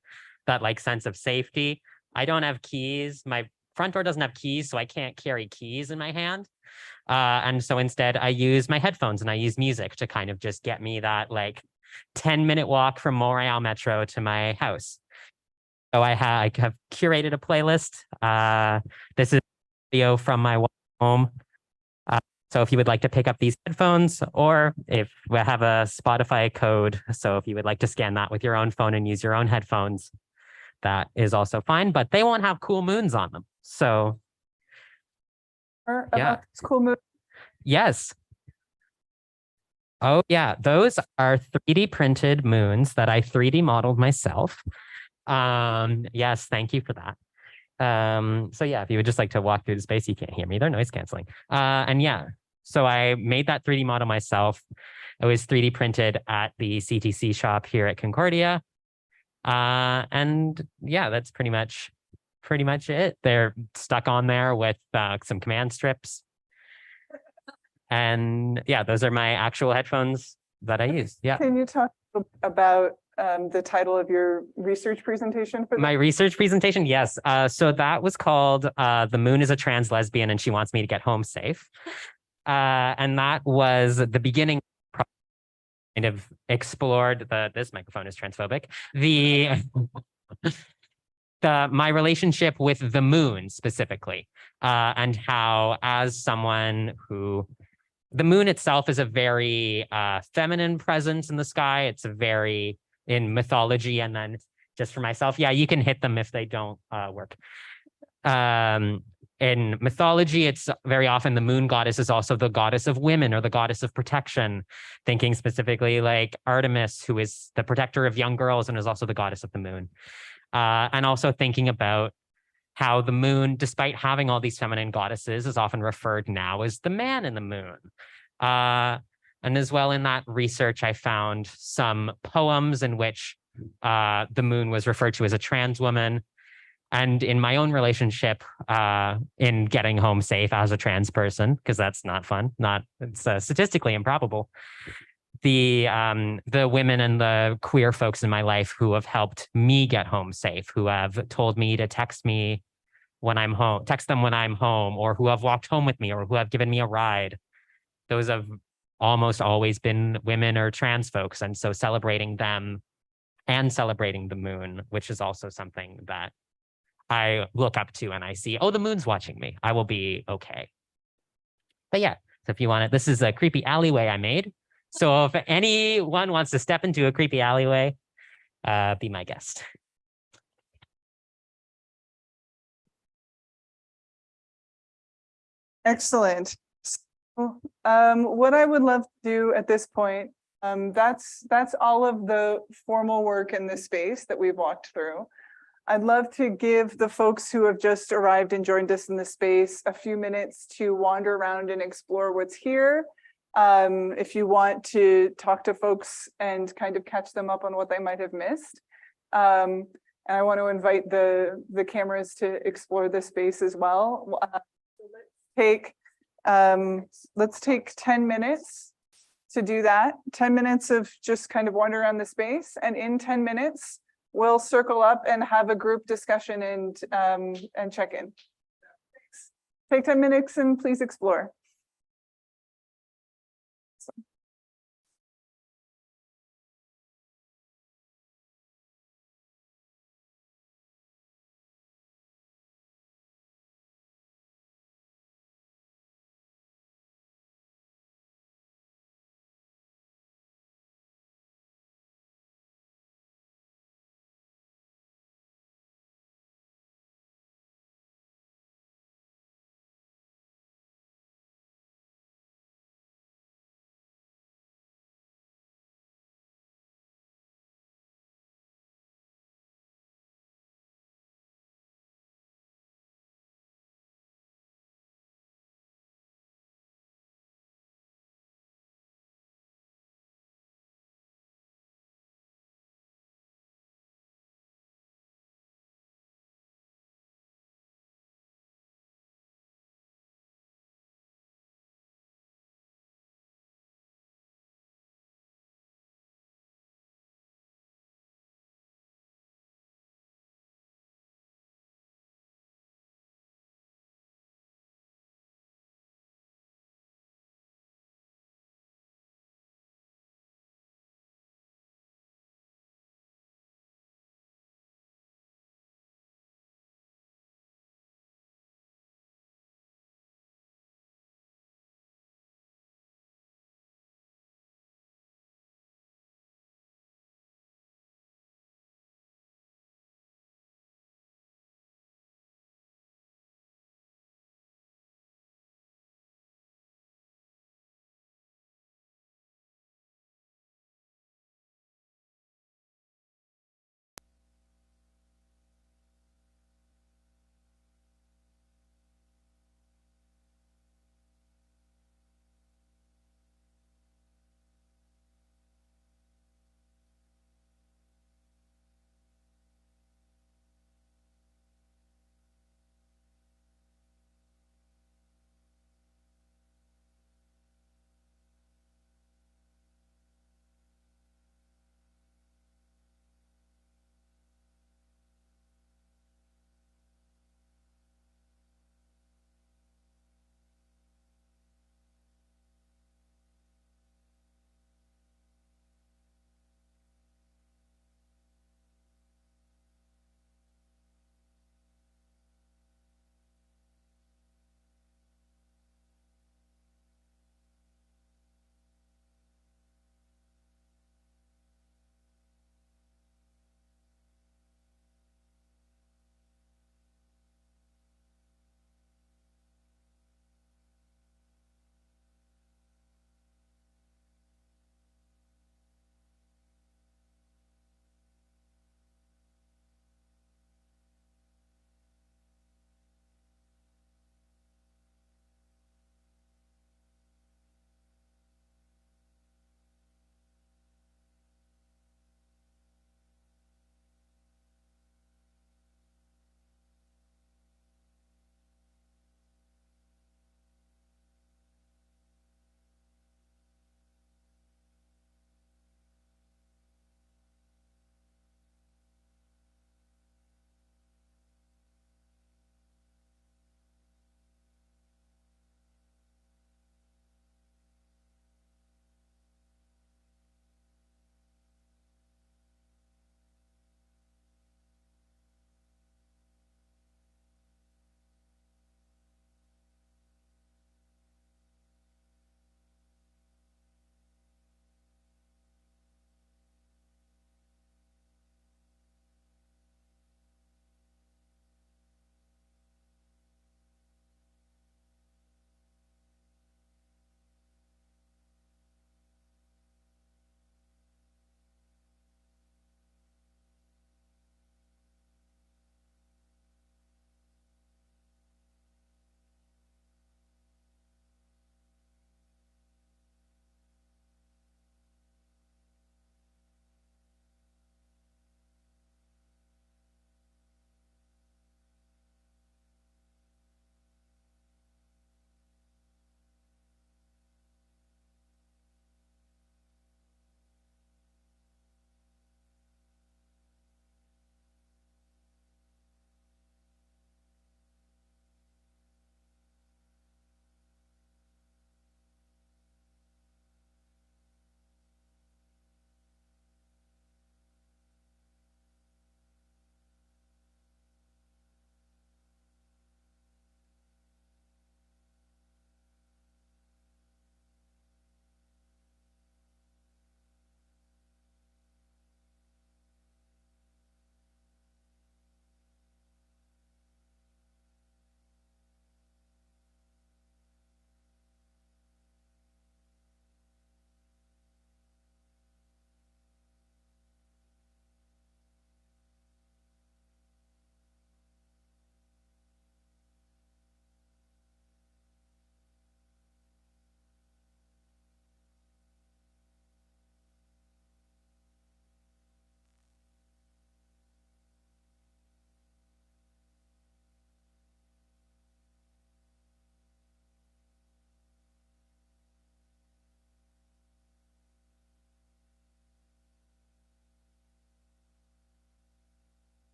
that like sense of safety. I don't have keys. My front door doesn't have keys, so I can't carry keys in my hand. And so instead I use my headphones and I use music to kind of just get me that like 10-minute walk from Montreal Metro to my house. So I have curated a playlist. This is a video from my home. So if you would like to pick up these headphones, or if we have a Spotify code, so if you would like to scan that with your own phone and use your own headphones, that is also fine, but they won't have cool moons on them. So yeah, it's cool moon. Yes. Oh yeah, those are 3D printed moons that I 3D modeled myself. Yes, thank you for that. So yeah, if you would just like to walk through the space, you can't hear me, they're noise canceling. And yeah, so I made that 3D model myself. It was 3D printed at the CTC shop here at Concordia. And yeah, that's pretty much it. They're stuck on there with some command strips. And yeah, those are my actual headphones that I use. Yeah. Can you talk about the title of your research presentation for my research presentation? Yes. So that was called The Moon is a Trans Lesbian and She Wants Me to Get Home Safe. And that was the beginning, kind of explored this microphone is transphobic. My relationship with the moon specifically, and how as someone who, the moon itself is a very feminine presence in the sky. It's a very, in mythology, and then just for myself, yeah, you can hit them if they don't work. In mythology, it's very often the moon goddess is also the goddess of women or the goddess of protection, thinking specifically like Artemis, who is the protector of young girls and is also the goddess of the moon. And also thinking about how the moon, despite having all these feminine goddesses, is often referred now as the man in the moon. And as well in that research, I found some poems in which the moon was referred to as a trans woman. And in my own relationship, in getting home safe as a trans person, because that's not fun, it's statistically improbable. The women and the queer folks in my life who have helped me get home safe, who have told me to text me when I'm home, text them when I'm home, or who have walked home with me, or who have given me a ride. Those have almost always been women or trans folks. And so celebrating them and celebrating the moon, which is also something that I look up to and I see, oh, the moon's watching me. I will be okay. But yeah, so if you want it, this is a creepy alleyway I made. So if anyone wants to step into a creepy alleyway, be my guest. Excellent. So, what I would love to do at this point, that's all of the formal work in this space that we've walked through. I'd love to give the folks who have just arrived and joined us in the space a few minutes to wander around and explore what's here. If you want to talk to folks and kind of catch them up on what they might have missed. And I want to invite the cameras to explore the space as well. take, let's take 10 minutes to do that. 10 minutes of just kind of wander around the space, and in 10 minutes, we'll circle up and have a group discussion and check in. Take 10 minutes and please explore.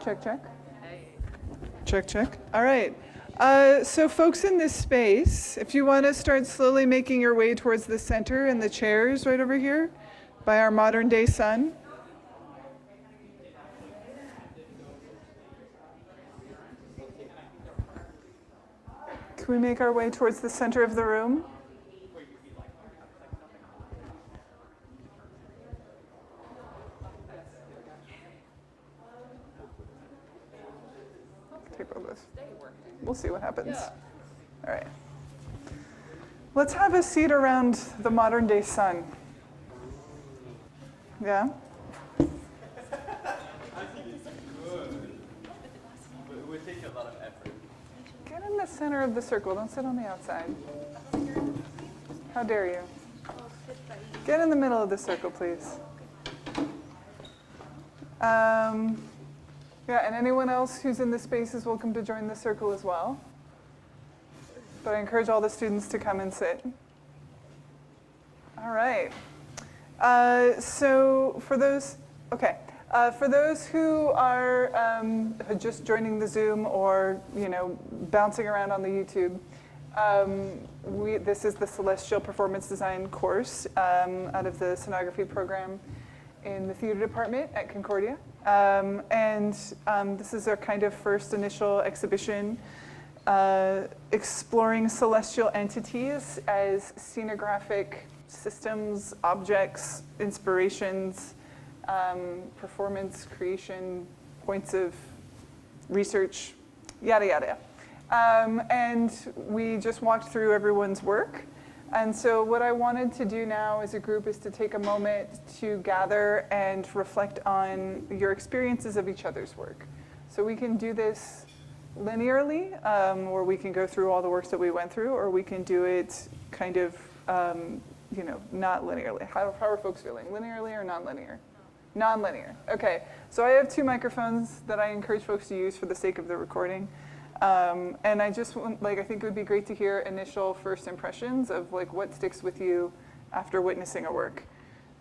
Check, check. Check, check. All right. So folks in this space, if you want to start slowly making your way towards the center and the chairs right over here by our modern day sun. Can we make our way towards the center of the room? Take all this. We'll see what happens. All right. Let's have a seat around the modern day sun. Yeah? Get in the center of the circle. Don't sit on the outside. How dare you? Get in the middle of the circle, please. Yeah, and anyone else who's in the space is welcome to join the circle as well. But I encourage all the students to come and sit. All right. So for those who are just joining the Zoom or bouncing around on the YouTube, this is the Celestial Performance Design course out of the scenography program in the theater department at Concordia. This is our kind of first initial exhibition exploring celestial entities as scenographic systems, objects, inspirations, performance, creation, points of research, yada, yada. And we just walked through everyone's work. And so what I wanted to do now as a group is to take a moment to gather and reflect on your experiences of each other's work. So we can do this linearly, or we can go through all the works that we went through, or we can do it kind of, not linearly. How are folks feeling? Linearly or non-linear? Non-linear. Okay. So I have 2 microphones that I encourage folks to use for the sake of the recording. And I just want, I think it would be great to hear initial first impressions of what sticks with you after witnessing a work.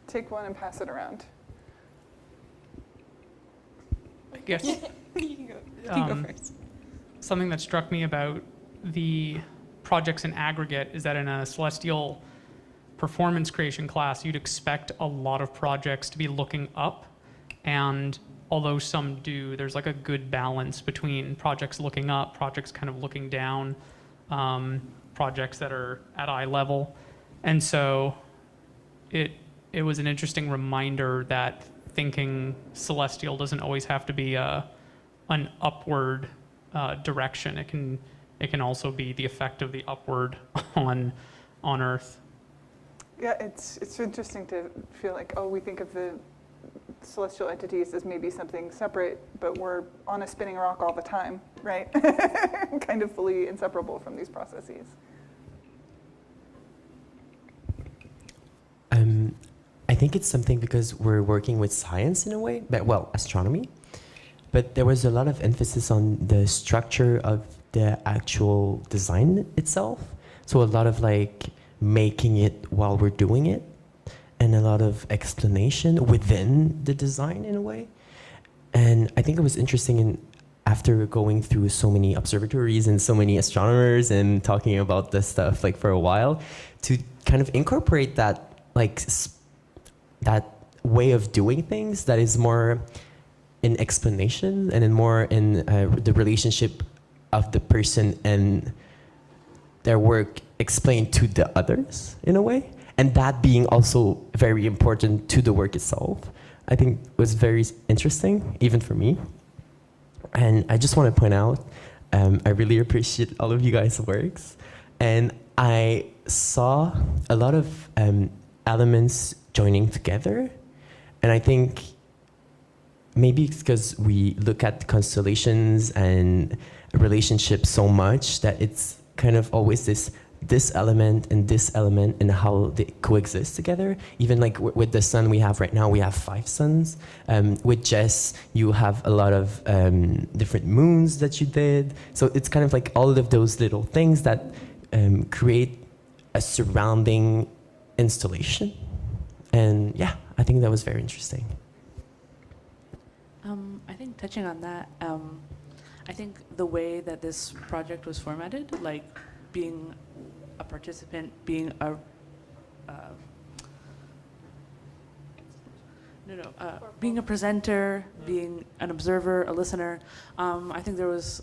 Take one and pass it around. I guess You can go first. something that struck me about the projects in aggregate is that in a celestial performance creation class, you'd expect a lot of projects to be looking up, and although some do, there's a good balance between projects looking up, projects kind of looking down, projects that are at eye level. And so it was an interesting reminder that thinking celestial doesn't always have to be an upward direction. It can also be the effect of the upward on Earth. Yeah, it's interesting to feel we think of the celestial entities as maybe something separate, but we're on a spinning rock all the time, right? Kind of fully inseparable from these processes. I think it's something because we're working with science in a way, astronomy, but there was a lot of emphasis on the structure of the actual design itself. So a lot of making it while we're doing it, and a lot of explanation within the design in a way. And I think it was interesting after going through so many observatories and so many astronomers and talking about this stuff for a while, to kind of incorporate that that way of doing things that is more in explanation and more in the relationship of the person and their work explained to the others in a way. And that being also very important to the work itself, I think was very interesting, even for me. And I just want to point out, I really appreciate all of you guys' works. And I saw a lot of elements joining together. And I think maybe it's because we look at constellations and relationships so much that it's kind of always this element and how they coexist together. Even with the sun we have right now, we have 5 suns. With Jess, you have a lot of different moons that you did. So it's kind of all of those little things that create a surrounding installation. And yeah, I think that was very interesting. I think touching on that, I think the way that this project was formatted, like being a participant, being a being a presenter, being an observer, a listener. I think there was,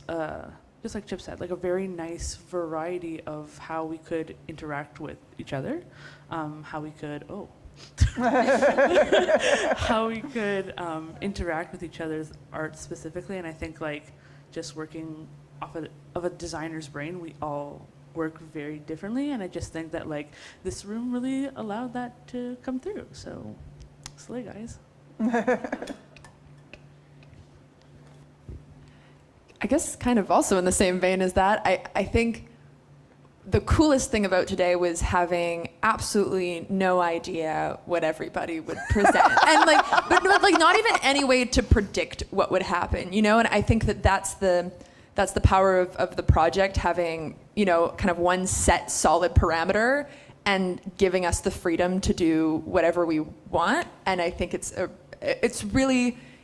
just like Chip said, like a very nice variety of how we could interact with each other, how we could, how we could interact with each other's art specifically. And I think like just working off of a designer's brain, we all work very differently. And I just think that like this room really allowed that to come through. So slay, guys. I guess kind of also in the same vein as that, I think the coolest thing about today was having absolutely no idea what everybody would present. And like, but like not even any way to predict what would happen, you know? And I think that that's the power of the project, having, you know, kind of one set solid parameter and giving us the freedom to do whatever we want. And I think it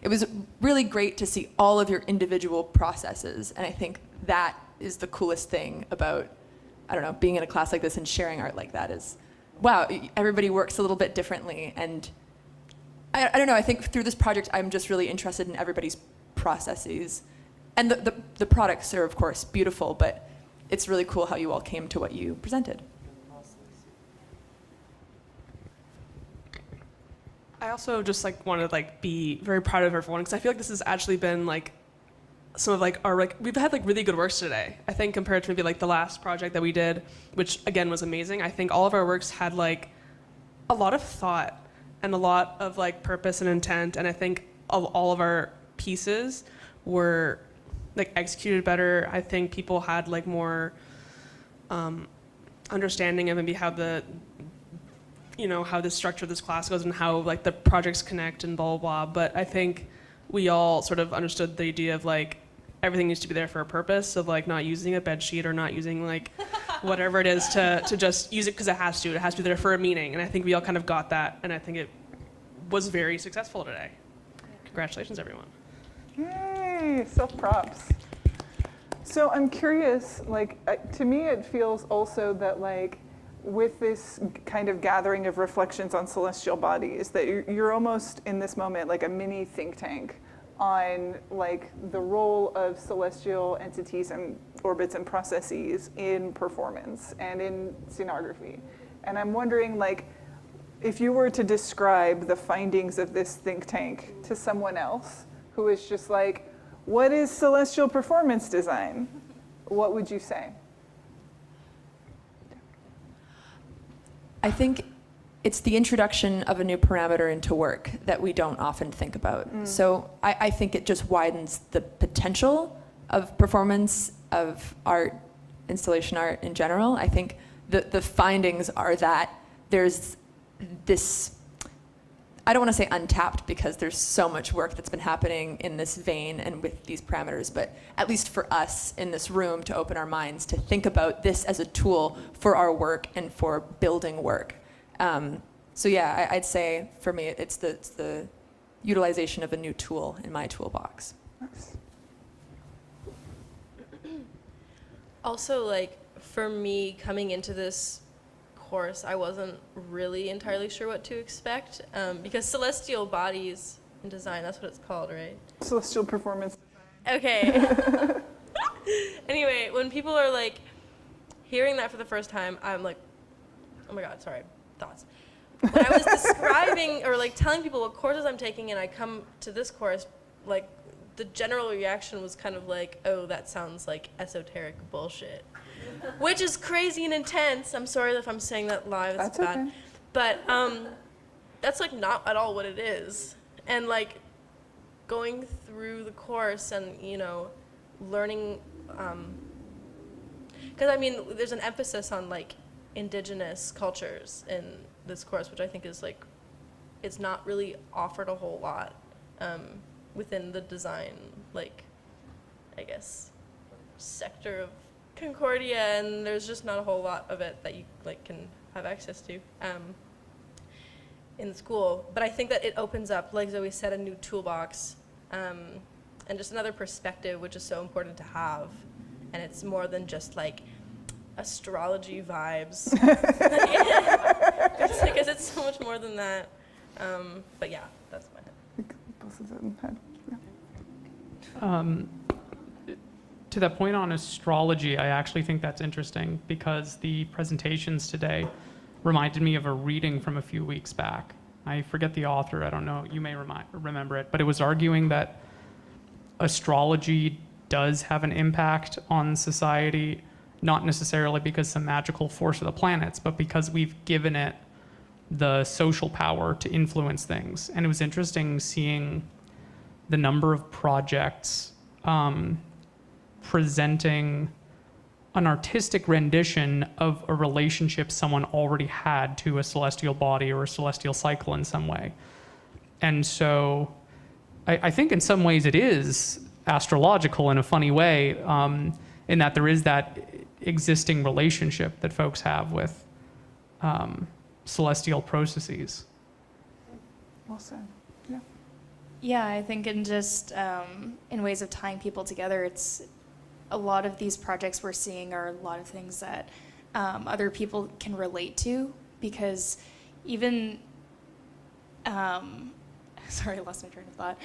was really great to see all of your individual processes. And I think that is the coolest thing about, I don't know, being in a class like this and sharing art like that is, wow, everybody works a little bit differently. And I don't know, I think through this project, I'm just really interested in everybody's processes. And the products are, of course, beautiful, but it's really cool how you all came to what you presented. I also just like want to like be very proud of everyone because I feel like this has actually been like some of like our like we've had like really good works today. I think compared to maybe like the last project that we did, which again was amazing. I think all of our works had like a lot of thought and a lot of like purpose and intent, and I think all of our pieces were like executed better. I think people had like more understanding of maybe how the how the structure of this class goes and how like the projects connect and blah, blah, blah. But I think we all sort of understood the idea of like everything needs to be there for a purpose, of like not using a bed sheet or not using like whatever it is to just use it because it has to. It has to be there for a meaning. And I think we all kind of got that. And I think it was very successful today. Congratulations, everyone. Yay, self-props. So I'm curious, like, to me it feels also that like, with this kind of gathering of reflections on celestial bodies, that you're almost in this moment like a mini think tank on like the role of celestial entities and orbits and processes in performance and in scenography. And I'm wondering, like, if you were to describe the findings of this think tank to someone else who is just like, what is celestial performance design? What would you say? I think it's the introduction of a new parameter into work that we don't often think about. So I think it just widens the potential of performance, of art, installation art in general. I think the findings are that there's this, I don't want to say untapped because there's so much work that's been happening in this vein and with these parameters, but at least for us in this room to open our minds to think about this as a tool for our work and for building work. So yeah, I'd say for me, it's the utilization of a new tool in my toolbox. Also, like, for me coming into this course, I wasn't really entirely sure what to expect because celestial bodies in design, that's what it's called, right? Celestial performance design. Okay. Anyway, when people are like hearing that for the first time, I'm like, oh my God, sorry, thoughts. When I was describing or like telling people what courses I'm taking and I come to this course, like the general reaction was kind of like, oh, that sounds like esoteric bullshit. Which is crazy and intense. I'm sorry if I'm saying that live. That's bad. Okay. But that's like not at all what it is. And like going through the course and learning, because I mean there's an emphasis on like indigenous cultures in this course, which I think is like it's not really offered a whole lot within the design, like I guess sector of Concordia, and there's just not a whole lot of it that you like can have access to in the school. But I think that it opens up, like Zoe said, a new toolbox and just another perspective, which is so important to have. And it's more than just like astrology vibes. Because it's so much more than that. But yeah, that's my head. Both of them had. To that point on astrology, I actually think that's interesting because the presentations today reminded me of a reading from a few weeks back. I forget the author, I don't know, you may remember it, but it was arguing that astrology does have an impact on society, not necessarily because some magical force of the planets, but because we've given it the social power to influence things. And it was interesting seeing the number of projects presenting an artistic rendition of a relationship someone already had to a celestial body or a celestial cycle in some way. And so I think in some ways it is astrological in a funny way, in that there is that existing relationship that folks have with celestial processes. Well said. Yeah. Yeah, I think in just in ways of tying people together, it's a lot of these projects we're seeing are a lot of things that other people can relate to, because even sorry, I lost my train of thought.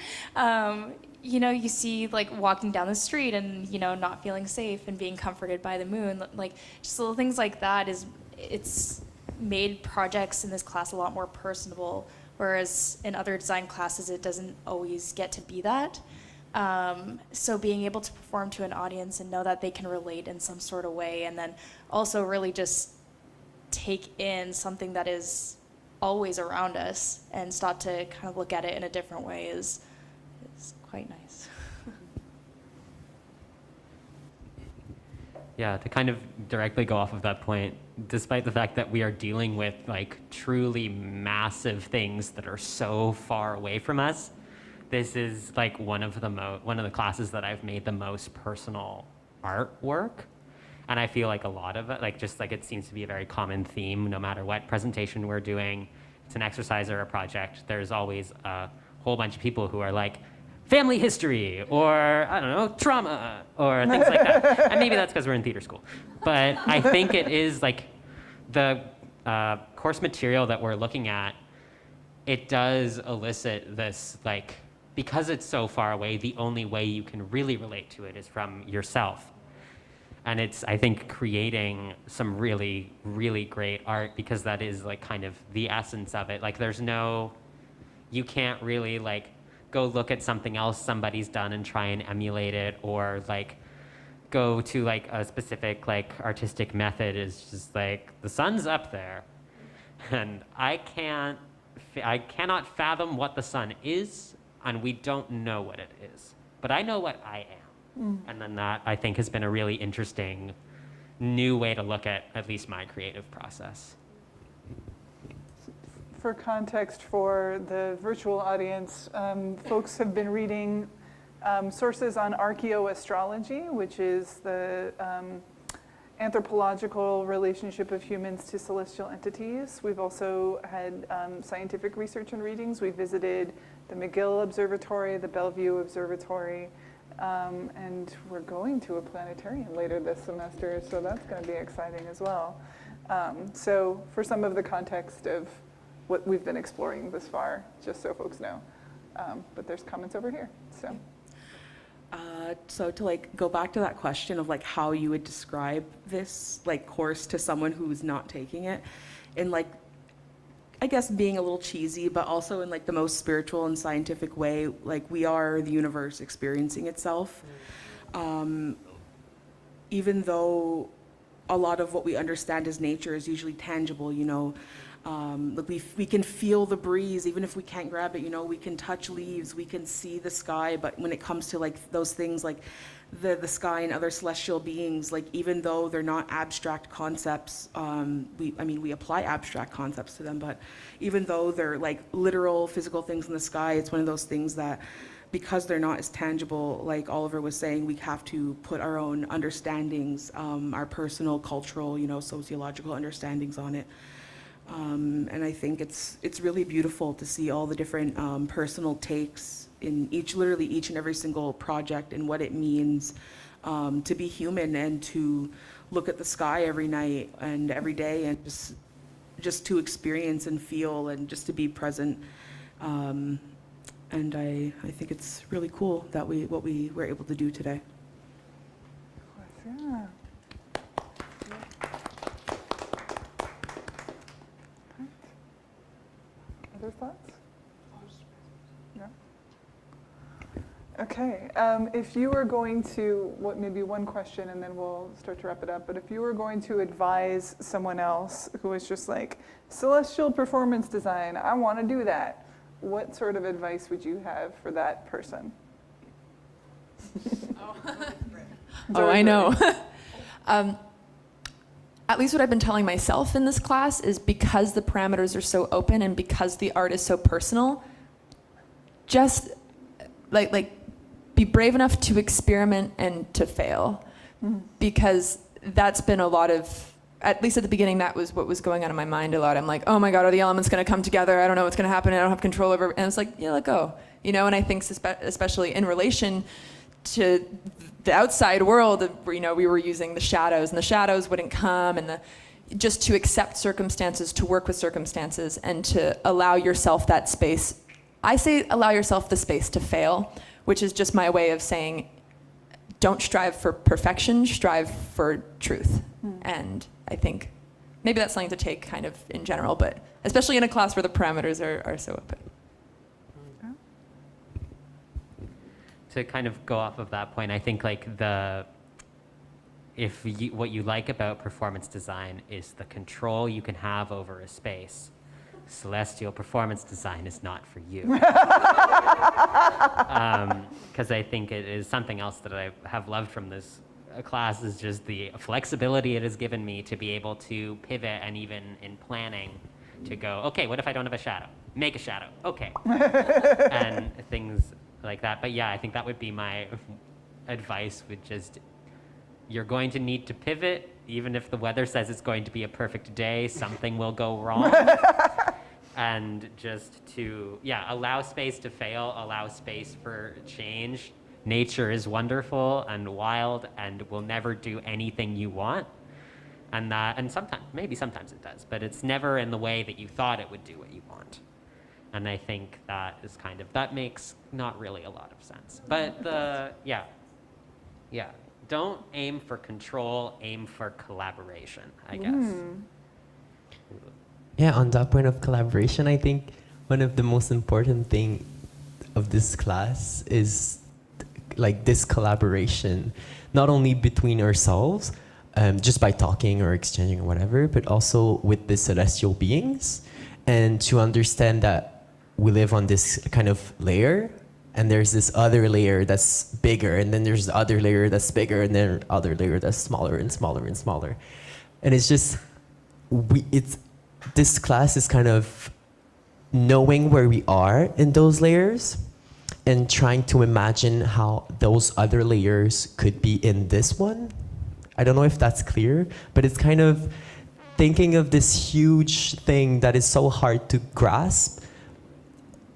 You know, you see like walking down the street and, you know, not feeling safe and being comforted by the moon, like just little things like that it's made projects in this class a lot more personable, whereas in other design classes, it doesn't always get to be that. So being able to perform to an audience and know that they can relate in some sort of way, and then also really just take in something that is always around us and start to kind of look at it in a different way is quite nice. Yeah, to kind of directly go off of that point, despite the fact that we are dealing with like truly massive things that are so far away from us, this is like one of the classes that I've made the most personal artwork. And I feel like a lot of it, like just like it seems to be a very common theme, no matter what presentation we're doing, it's an exercise or a project, there's always a whole bunch of people who are like, family history, or I don't know, trauma, or things like that. And maybe that's because we're in theater school. But I think it is like the course material that we're looking at, it does elicit this, like, because it's so far away, the only way you can really relate to it is from yourself. And it's, I think, creating some really, really great art, because that is like kind of the essence of it. Like there's no, you can't really like go look at something else somebody's done and try and emulate it, or like go to like a specific like artistic method. Is just like the sun's up there and I cannot fathom what the sun is, and we don't know what it is, but I know what I am. And then that, I think, has been a really interesting new way to look at least my creative process. For context for the virtual audience, folks have been reading sources on archaeoastrology, which is the anthropological relationship of humans to celestial entities. We've also had scientific research and readings. We visited the McGill Observatory, the Bellevue Observatory, and we're going to a planetarium later this semester, so that's going to be exciting as well. So for some of the context of what we've been exploring this far, just so folks know. But there's comments over here, so. So to like go back to that question of like how you would describe this like course to someone who's not taking it, in like, I guess being a little cheesy, but also in like the most spiritual and scientific way, like we are the universe experiencing itself. Even though a lot of what we understand as nature is usually tangible, you know, like we can feel the breeze, even if we can't grab it, you know, we can touch leaves, we can see the sky, but when it comes to like those things like the sky and other celestial beings, like even though they're not abstract concepts, we apply abstract concepts to them, but even though they're like literal physical things in the sky, it's one of those things that because they're not as tangible, like Oliver was saying, we have to put our own understandings, our personal, cultural, you know, sociological understandings on it. And I think it's really beautiful to see all the different personal takes in literally each and every single project and what it means to be human and to look at the sky every night and every day and just to experience and feel and just to be present. And I think it's really cool that what we were able to do today. Yeah. Other thoughts? No? Okay, if you were going to, maybe one question and then we'll start to wrap it up, but if you were going to advise someone else who was just like, celestial performance design, I want to do that, what sort of advice would you have for that person? Oh, I know. At least what I've been telling myself in this class is because the parameters are so open and because the art is so personal, just like be brave enough to experiment and to fail. Because that's been a lot of, at least at the beginning, that was what was going on in my mind a lot. I'm like, oh my God, are the elements going to come together? I don't know what's going to happen. I don't have control over it. And it's like, yeah, let go. You know, and I think especially in relation to the outside world, you know, we were using the shadows and the shadows wouldn't come, and just to accept circumstances, to work with circumstances, and to allow yourself that space. I say allow yourself the space to fail, which is just my way of saying don't strive for perfection, strive for truth. And I think maybe that's something to take kind of in general, but especially in a class where the parameters are so open. To kind of go off of that point, I think like what you like about performance design is the control you can have over a space. Celestial performance design is not for you. Because I think it is something else that I have loved from this class is just the flexibility it has given me to be able to pivot, and even in planning to go, okay, what if I don't have a shadow? Make a shadow, okay. And things like that. But yeah, I think that would be my advice, would just, you're going to need to pivot. Even if the weather says it's going to be a perfect day, something will go wrong. And just to, allow space to fail, allow space for change. Nature is wonderful and wild and will never do anything you want. And sometimes it does, but it's never in the way that you thought it would do what you want. And I think that is that makes not really a lot of sense. But don't aim for control, aim for collaboration, I guess. Yeah, on that point of collaboration, I think one of the most important thing of this class is like this collaboration, not only between ourselves, just by talking or exchanging or whatever, but also with the celestial beings, and to understand that we live on this kind of layer, and there's this other layer that's bigger, and then there's the other layer that's bigger, and then other layer that's smaller and smaller and smaller. And it's just, this class is kind of knowing where we are in those layers and trying to imagine how those other layers could be in this one. I don't know if that's clear, but it's kind of thinking of this huge thing that is so hard to grasp,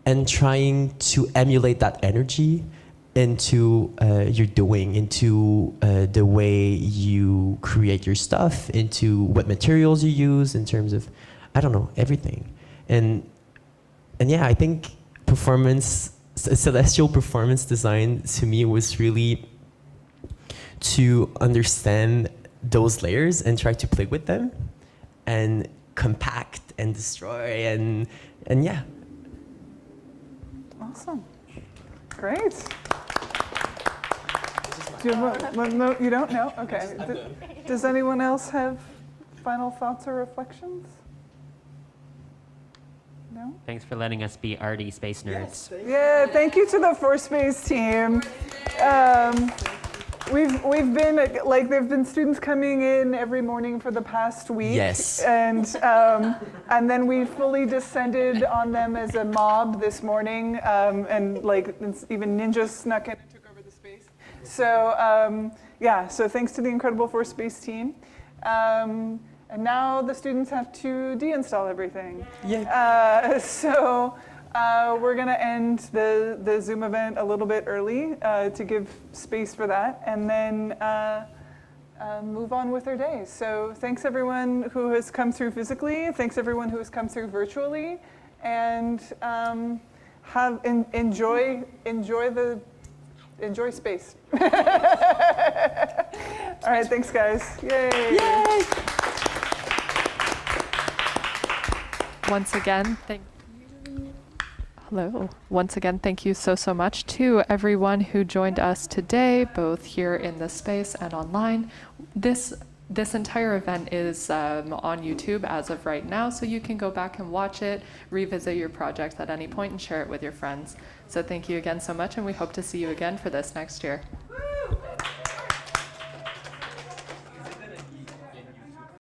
and trying to emulate that energy into your doing, into the way you create your stuff, into what materials you use in terms of, I don't know, everything. And yeah, I think celestial performance design to me was really to understand those layers and try to play with them and compact and destroy and yeah. Awesome. Great. Do you have no, you don't know? Okay. Does anyone else have final thoughts or reflections? No? Thanks for letting us be arty space nerds. Yeah, thank you to the Force Space team. We've been like, there've been students coming in every morning for the past week. Yes. And then we fully descended on them as a mob this morning, and like even ninjas snuck in and took over the space. So so thanks to the incredible Force Space team. And now the students have to deinstall everything. Yeah. We're going to end the Zoom event a little bit early to give space for that, and then move on with our day. So thanks everyone who has come through physically. Thanks everyone who has come through virtually, and enjoy space. All right, thanks guys. Yay. Yay. Once again, Once again, thank you so much to everyone who joined us today, both here in this space and online. This entire event is on YouTube as of right now, so you can go back and watch it, revisit your project at any point, and share it with your friends. So thank you again so much, and we hope to see you again for this next year.